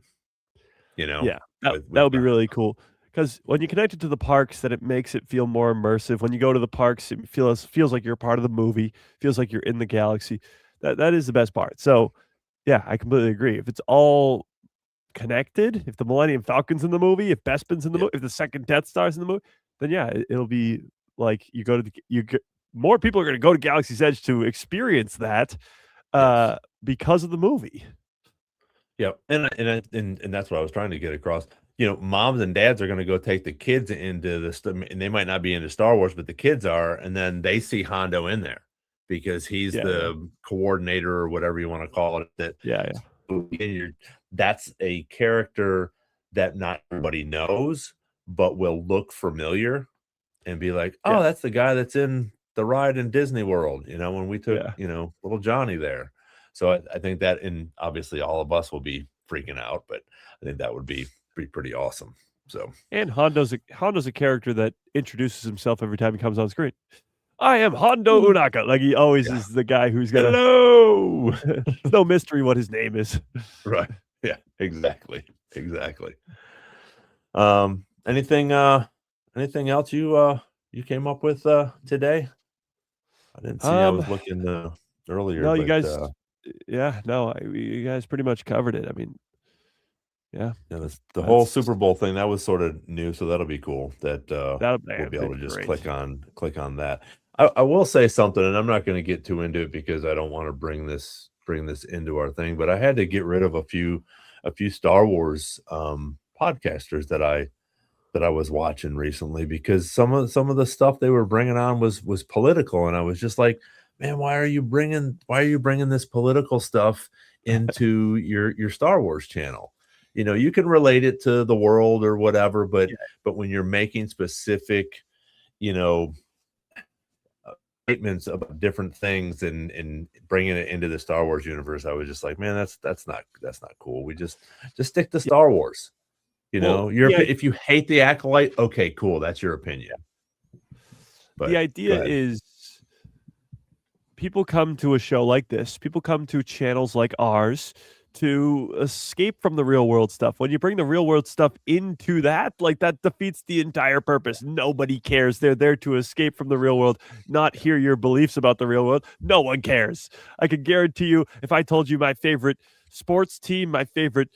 S2: Yeah, that
S1: with
S2: would be really cool. Because when you connect it to the parks, then it makes it feel more immersive. When you go to the parks, it feels like you're part of the movie. Feels like you're in the galaxy. That is the best part. So, yeah, I completely agree. If it's all connected, if the Millennium Falcon's in the movie, if Bespin's in the movie, if the second Death Star's in the movie, then yeah, it'll be like more people are going to go to Galaxy's Edge to experience that
S1: Yes.
S2: because of the movie.
S1: Yeah, and that's what I was trying to get across. Moms and dads are going to go take the kids into this, and they might not be into Star Wars, but the kids are, and then they see Hondo in there because he's the coordinator or whatever you want to call it. That's a character that not everybody knows, but will look familiar and be like, "Oh, that's the guy that's in the ride in Disney World." When we took little Johnny there. So I think that, and obviously all of us will be freaking out, but I think that would be pretty awesome. So,
S2: and Hondo's a character that introduces himself every time he comes on screen. I am Hondo Unaka. Like he always is the guy who's gonna.
S1: Hello.
S2: It's no mystery what his name is.
S1: Right. Yeah. Exactly. Anything else you came up with today? I didn't see. I was looking earlier.
S2: No, you
S1: but,
S2: guys. You guys pretty much covered it. I mean, yeah.
S1: The whole Super Bowl thing, that was sort of new, so that'll be cool. That we'll be able to just click on that. I will say something, and I'm not going to get too into it because I don't want to bring this into our thing. But I had to get rid of a few Star Wars podcasters that I was watching recently because some of the stuff they were bringing on was political, and I was just like, man, why are you bringing this political stuff into your Star Wars channel? You can relate it to the world or whatever, but when you're making specific, statements about different things and bringing it into the Star Wars universe, I was just like, man, that's not cool. We just stick to Star Wars. If you hate the Acolyte, okay, cool, that's your opinion. But
S2: the idea is people come to a show like this, people come to channels like ours to escape from the real world stuff. When you bring the real world stuff into that, like that defeats the entire purpose. Nobody cares. They're there to escape from the real world, not hear your beliefs about the real world. No one cares. I can guarantee you, if I told you my favorite sports team, my favorite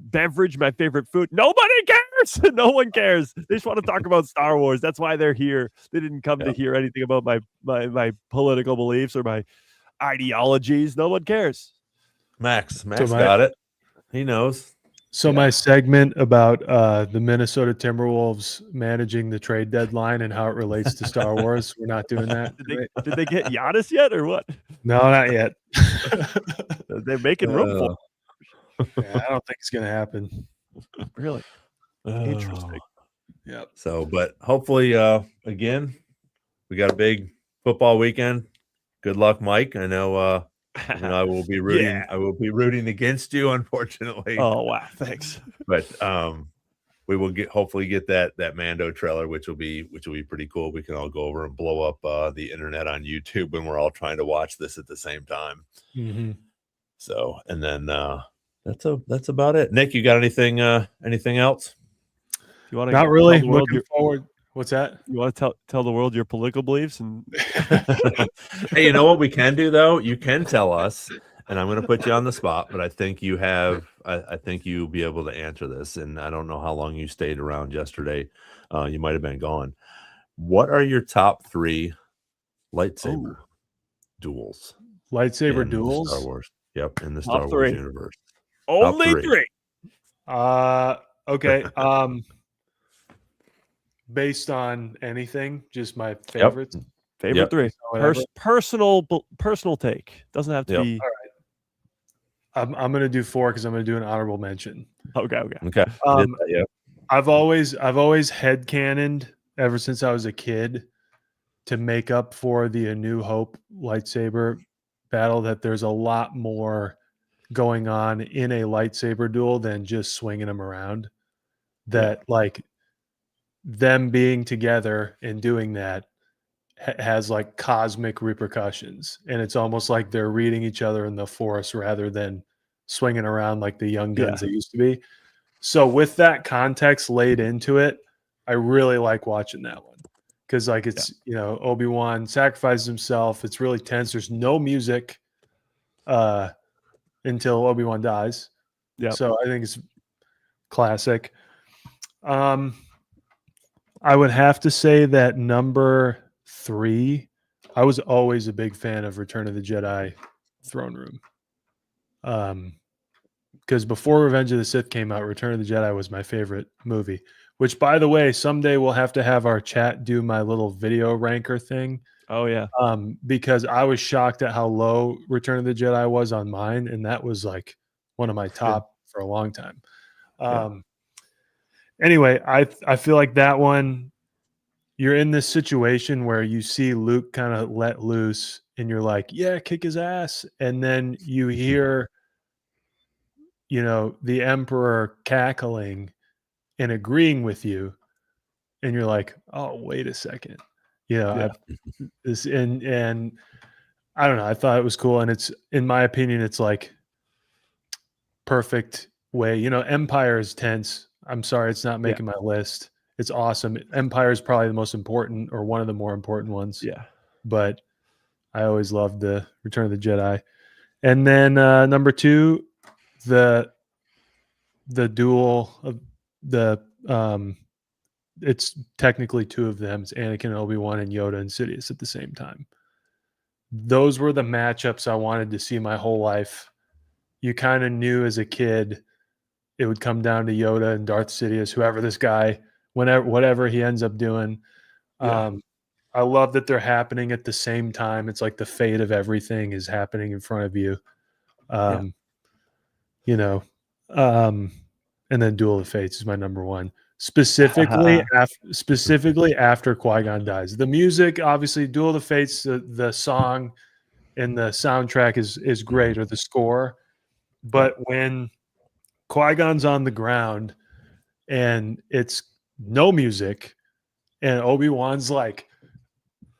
S2: beverage, my favorite food, nobody cares. No one cares. They just want to talk about Star Wars. That's why they're here. They didn't come to hear anything about my political beliefs or my ideologies. No one cares.
S1: Max got it. He knows.
S3: So my segment about the Minnesota Timberwolves managing the trade deadline and how it relates to Star Wars, we're not doing that.
S2: Did they get Giannis yet or what?
S3: No, not yet.
S2: They're making room for
S3: Yeah, I don't think it's going to happen.
S2: Really interesting.
S3: Yeah.
S1: So, but hopefully, again, we got a big football weekend. Good luck, Mike. I know. I will be rooting.
S2: Yeah.
S1: I will be rooting against you, unfortunately.
S2: Oh wow, thanks.
S1: But we will hopefully get that Mando trailer, which will be pretty cool. We can all go over and blow up the internet on YouTube when we're all trying to watch this at the same time.
S3: Mm-hmm.
S1: So, and then that's about it. Nick, you got anything else?
S2: You want to
S3: Not really. Looking forward. What's that?
S2: You want to tell the world your political beliefs and
S1: Hey, you know what we can do though? You can tell us, and I'm going to put you on the spot, but I think you have. I think you'll be able to answer this, and I don't know how long you stayed around yesterday. You might have been gone. What are your top 3 lightsaber duels?
S3: Lightsaber
S1: in
S3: duels?
S1: Star Wars. Yep, in the Star
S2: Top
S1: Wars
S2: 3.
S1: universe.
S2: Only
S1: Top 3.
S2: 3.
S3: Okay. Based on anything, just my favorites.
S2: Favorite 3.
S3: Whatever.
S2: Personal take. Doesn't have to be.
S3: All right. I'm going to do 4 because I'm going to do an honorable mention.
S2: Okay.
S1: Yeah.
S3: I've always headcanoned ever since I was a kid to make up for the A New Hope lightsaber battle that there's a lot more going on in a lightsaber duel than just swinging them around. That like them being together and doing that has like cosmic repercussions, and it's almost like they're reading each other in the Force rather than swinging around like the young guns they used to be. So with that context laid into it, I really like watching that one because like it's Obi-Wan sacrifices himself. It's really tense. There's no music until Obi-Wan dies.
S2: Yeah.
S3: So I think it's classic. I would have to say that number 3, I was always a big fan of Return of the Jedi Throne Room. Because before Revenge of the Sith came out, Return of the Jedi was my favorite movie, which, by the way, someday we'll have to have our chat do my little video ranker thing.
S2: Oh, yeah.
S3: Because I was shocked at how low Return of the Jedi was on mine, and that was like one of my top for a long time. Anyway, I feel like that one, you're in this situation where you see Luke kind of let loose and you're like, yeah, kick his ass. And then you hear, the Emperor cackling and agreeing with you. And you're like, oh, wait a second. And I don't know. I thought it was cool. And it's, in my opinion, it's like perfect way. Empire is tense. I'm sorry, it's not making my list. It's awesome. Empire is probably the most important or one of the more important ones.
S2: Yeah.
S3: But I always loved the Return of the Jedi. And then number 2, the duel of the it's technically 2 of them. It's Anakin, Obi-Wan, and Yoda and Sidious at the same time. Those were the matchups I wanted to see my whole life. You kind of knew as a kid it would come down to Yoda and Darth Sidious, whoever this guy, whatever he ends up doing. I love that they're happening at the same time. It's like the fate of everything is happening in front of you. And then Duel of the Fates is my number 1. Specifically after Qui-Gon dies. The music, obviously, Duel of the Fates, the song and the soundtrack is great, or the score. But when Qui-Gon's on the ground and it's no music and Obi-Wan's like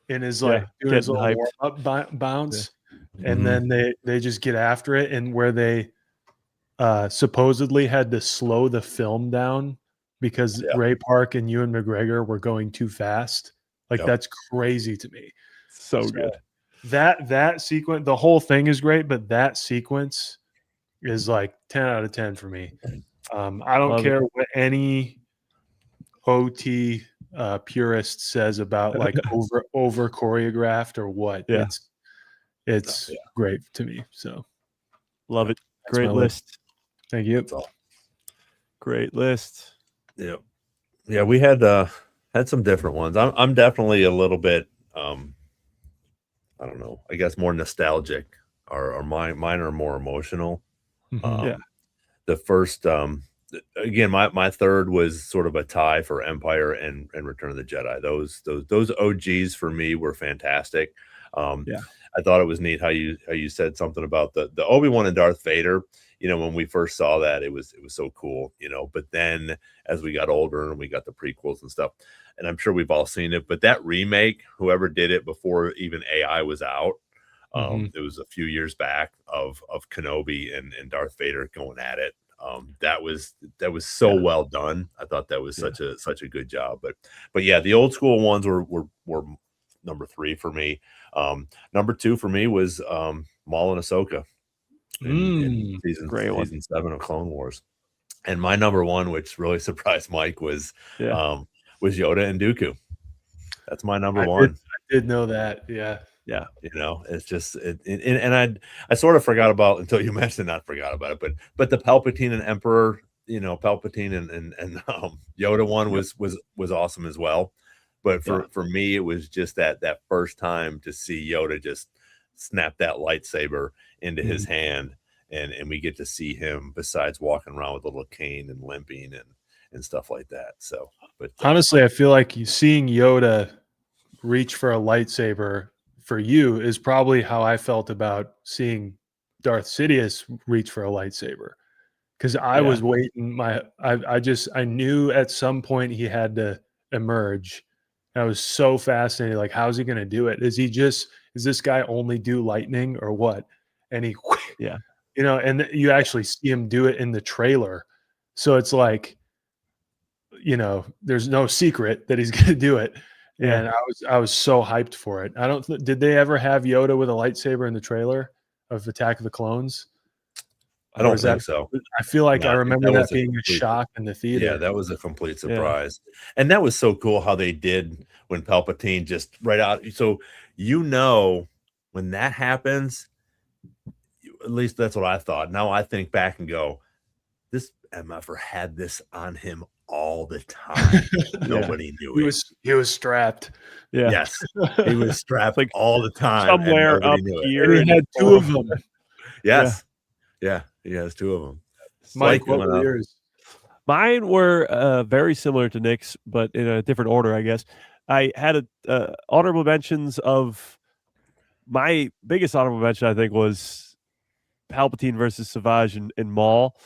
S3: in his doing his little warm-up bounce, and then they just get after it, and where they supposedly had to slow the film down because
S1: Yeah.
S3: Ray Park and Ewan McGregor were going too fast. Like
S1: Yep.
S3: that's crazy to me.
S2: So
S3: So
S2: good.
S3: That sequence, the whole thing is great, but that sequence is like 10 out of 10 for me. I don't
S2: Love it.
S3: care what any OT purist says about like over choreographed or what.
S2: Yeah.
S3: It's great to me. So
S2: Love it.
S3: that's
S2: Great
S3: my
S2: list.
S3: thank you.
S1: That's all.
S2: Great list.
S1: Yeah. Yeah, we had some different ones. I'm definitely a little bit I don't know, I guess more nostalgic, or mine are more emotional.
S3: Mhm.
S2: Yeah.
S1: The first again, my third was sort of a tie for Empire and Return of the Jedi. Those OGs for me were fantastic.
S2: Yeah.
S1: I thought it was neat how you said something about the Obi-Wan and Darth Vader. You know, when we first saw that, it was so cool, you know. But then as we got older and we got the prequels and stuff, and I'm sure we've all seen it, but that remake, whoever did it before even AI was out,
S3: Mhm.
S1: it was a few years back of Kenobi and Darth Vader going at it. That was so well done. I thought that was such a good job. But yeah, the old school ones were number 3 for me. Number 2 for me was Maul and Ahsoka in
S2: Great one.
S1: season 7 of Clone Wars. And my number 1, which really surprised Mike, was Yoda and Dooku. That's my number 1.
S3: I did know that. Yeah.
S2: Yeah.
S1: You know, it's just and I sort of forgot about, until you mentioned, not forgot about it, but the Palpatine and Emperor, you know, Palpatine and Yoda one was awesome as well. But for me, it was just that first time to see Yoda just snap that lightsaber into his hand, and we get to see him, besides walking around with a little cane and limping and stuff like that. So, but
S3: Honestly, I feel like seeing Yoda reach for a lightsaber for you is probably how I felt about seeing Darth Sidious reach for a lightsaber. Because I was waiting. I knew at some point he had to emerge. I was so fascinated. Like, how's he going to do it? Is this guy only do lightning or what? And he, you know, and you actually see him do it in the trailer. So it's like, you know, there's no secret that he's going to do it.
S2: Yeah.
S3: And I was so hyped for it. Did they ever have Yoda with a lightsaber in the trailer of Attack of the Clones?
S1: I don't think so.
S3: I feel like I remember that being a
S1: complete
S3: shock in the theater.
S1: Yeah, that was a complete surprise. And that was so cool how they did when Palpatine just right out. So, you know, when that happens, at least that's what I thought. Now I think back and go, this MFer had this on him all the time. Nobody knew it.
S3: He was strapped.
S2: Yeah.
S1: Yes. He was strapped
S2: like
S1: all the time.
S2: Somewhere up here.
S3: And he had 2 of them.
S1: Yes. Yeah. He has 2 of them.
S3: Mike, what were yours?
S2: Mine were very similar to Nick's, but in a different order, I guess. I had honorable mentions of my biggest honorable mention, I think, was Palpatine versus Savage and Maul,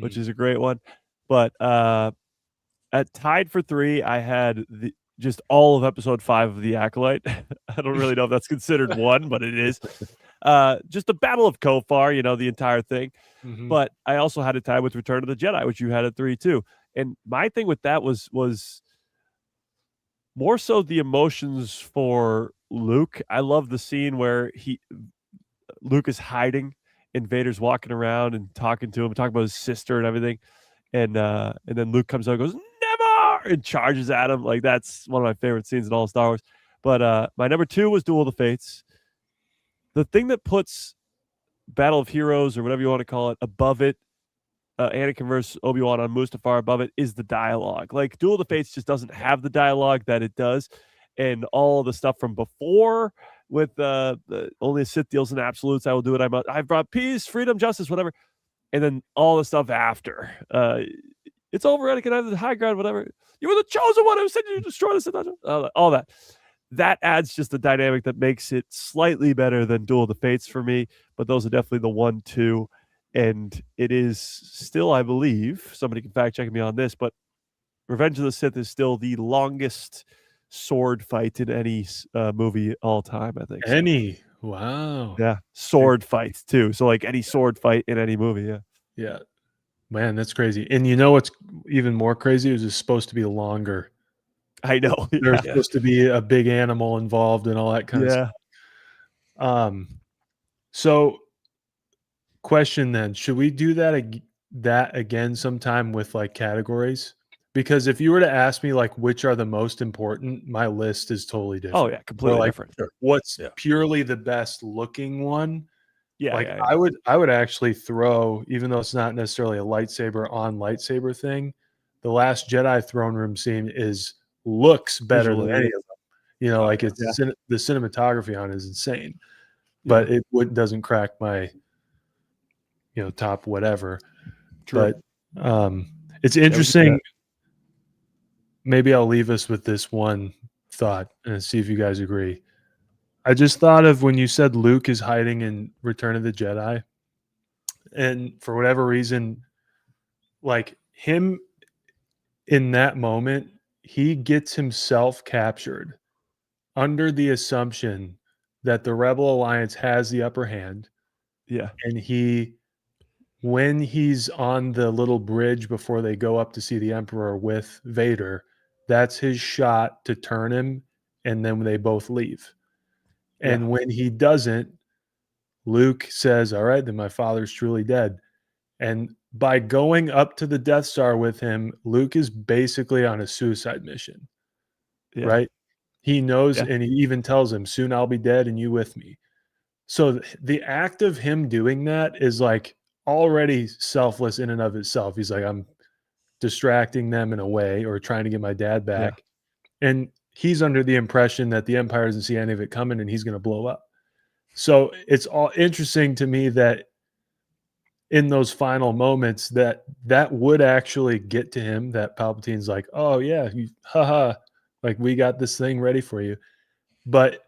S2: which is a great one. But at tied for 3, I had just all of episode 5 of The Acolyte. I don't really know if that's considered one, but it is. Just the Battle of Kofar, you know, the entire thing. But I also had a tie with Return of the Jedi, which you had at 3 too. And my thing with that was more so the emotions for Luke. I love the scene where Luke is hiding and Vader's walking around and talking to him, talking about his sister and everything. And then Luke comes out and goes, "Never!" and charges at him. Like, that's one of my favorite scenes in all of Star Wars. But my number 2 was Duel of the Fates. The thing that puts Battle of Heroes, or whatever you want to call it, above it, Anakin versus Obi-Wan on Mustafar above it, is the dialogue. Like, Duel of the Fates just doesn't have the dialogue that it does. And all the stuff from before with the only a Sith deals in absolutes, I will do it. I've brought peace, freedom, justice, whatever. And then all the stuff after. It's over, Anakin, I have the high ground, whatever. You were the chosen one who said you destroy the Sith. All that. That adds just a dynamic that makes it slightly better than Duel of the Fates for me. But those are definitely the 1, 2. And it is still, I believe, somebody can fact check me on this, but Revenge of the Sith is still the longest sword fight in any movie all time, I think.
S3: Wow.
S2: Yeah. Sword fights too. So like any sword fight in any movie. Yeah.
S3: Yeah. Man, that's crazy. And you know what's even more crazy? It was supposed to be longer.
S2: I know.
S3: There's
S2: Yeah.
S3: supposed to be a big animal involved and all that kind of
S2: Yeah.
S3: stuff. So question then, should we do that again sometime with like categories? Because if you were to ask me like which are the most important, my list is totally different.
S2: Oh yeah, completely
S3: like,
S2: different.
S1: Sure.
S3: What's
S1: Yeah.
S3: purely the best looking one?
S2: Yeah,
S3: Like
S2: yeah, yeah.
S3: I would actually throw, even though it's not necessarily a lightsaber on lightsaber thing, the Last Jedi throne room scene looks better
S2: Visually,
S3: than any of them. You know,
S1: Oh,
S3: like
S1: yeah.
S3: it's the cinematography on it is insane,
S2: Yeah.
S3: but it doesn't crack my top whatever.
S2: True.
S3: But it's interesting. Maybe I'll leave us with this one thought and see if you guys agree. I just thought of when you said Luke is hiding in Return of the Jedi, and for whatever reason, like him in that moment, he gets himself captured under the assumption that the Rebel Alliance has the upper hand,
S2: Yeah.
S3: and when he's on the little bridge before they go up to see the Emperor with Vader, that's his shot to turn him, and then they both leave. And
S2: Yeah.
S3: when he doesn't, Luke says, "All right, then my father's truly dead." And by going up to the Death Star with him, Luke is basically on a suicide mission,
S2: Yeah.
S3: right? He knows,
S2: Yeah.
S3: and he even tells him, "Soon I'll be dead and you with me." So the act of him doing that is like already selfless in and of itself. He's like, I'm distracting them in a way or trying to get my dad
S2: Yeah.
S3: back. And he's under the impression that the Empire doesn't see any of it coming and he's going to blow up. So it's all interesting to me that in those final moments that would actually get to him, that Palpatine's like, oh yeah, haha, like we got this thing ready for you. But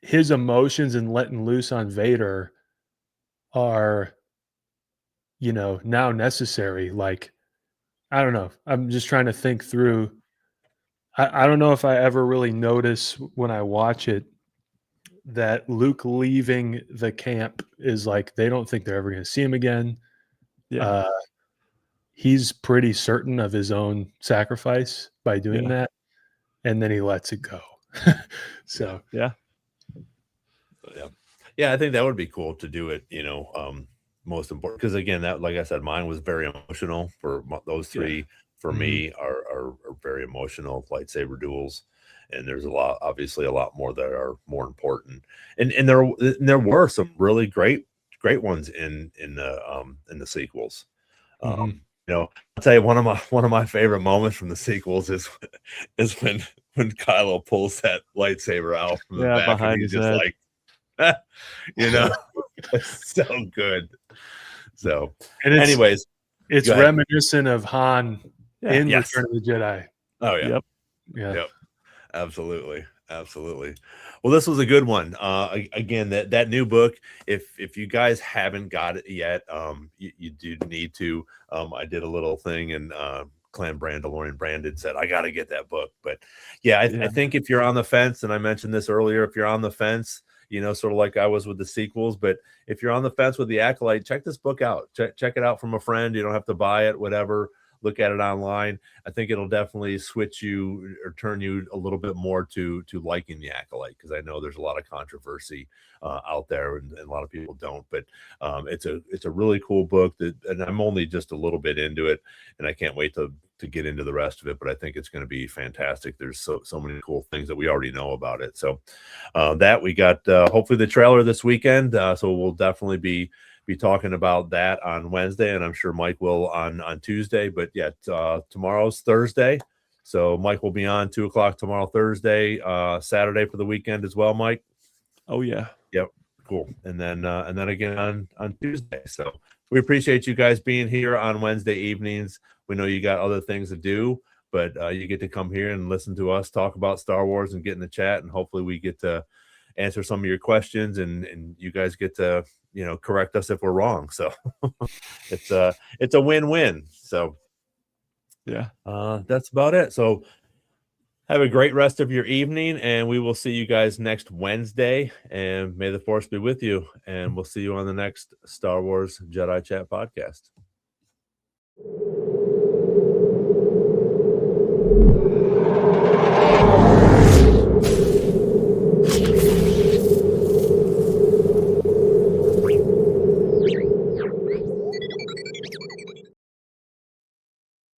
S3: his emotions and letting loose on Vader are, now necessary. Like, I don't know. I'm just trying to think through. I don't know if I ever really notice when I watch it that Luke leaving the camp is like they don't think they're ever going to see him again.
S2: Yeah.
S3: He's pretty certain of his own sacrifice by doing
S2: Yeah.
S3: that, and then he lets it go. So
S2: Yeah.
S1: Yeah, I think that would be cool to do it, most important because again, that like I said, mine was very emotional for those three. For me are very emotional lightsaber duels, and there's obviously a lot more that are more important. And there were some really great ones in the sequels. I'll tell you one of my favorite moments from the sequels is when Kylo pulls that lightsaber out from the back and
S2: behind
S1: he's
S2: his
S1: just
S2: head.
S1: like it's so good. So
S3: and
S1: anyways,
S3: it's
S1: go ahead.
S3: reminiscent of Han in
S1: Yes.
S3: Return of the Jedi.
S1: Oh yeah.
S2: Yep.
S3: Yeah.
S1: Yep. Absolutely. Well, this was a good one. Again, that new book, if you guys haven't got it yet, you do need to. I did a little thing and Clan Mandalorian Brandon said I got to get that book. But yeah, I think if you're on the fence, and I mentioned this earlier, if you're on the fence, sort of like I was with the sequels, but if you're on the fence with the Acolyte, check this book out. Check it out from a friend. You don't have to buy it, whatever. Look at it online. I think it'll definitely switch you or turn you a little bit more to liking the Acolyte, because I know there's a lot of controversy out there, and a lot of people don't. But it's a really cool book and I'm only just a little bit into it, and I can't wait to get into the rest of it. But I think it's going to be fantastic. There's so many cool things that we already know about it. So that we got hopefully the trailer this weekend. So we'll definitely be talking about that on Wednesday, and I'm sure Mike will on Tuesday. But yeah, tomorrow's Thursday, so Mike will be on 2:00 tomorrow, Thursday, Saturday for the weekend as well. Mike.
S2: Oh yeah.
S1: Yep. Cool. And then again on Tuesday. So we appreciate you guys being here on Wednesday evenings. We know you got other things to do, but you get to come here and listen to us talk about Star Wars and get in the chat, and hopefully we get to answer some of your questions, and you guys get to correct us if we're wrong. So it's a win-win. So
S2: Yeah.
S1: that's about it. So Have a great rest of your evening, and we will see you guys next Wednesday. And may the force be with you. And we'll see you on the next Star Wars Jedi Chat podcast.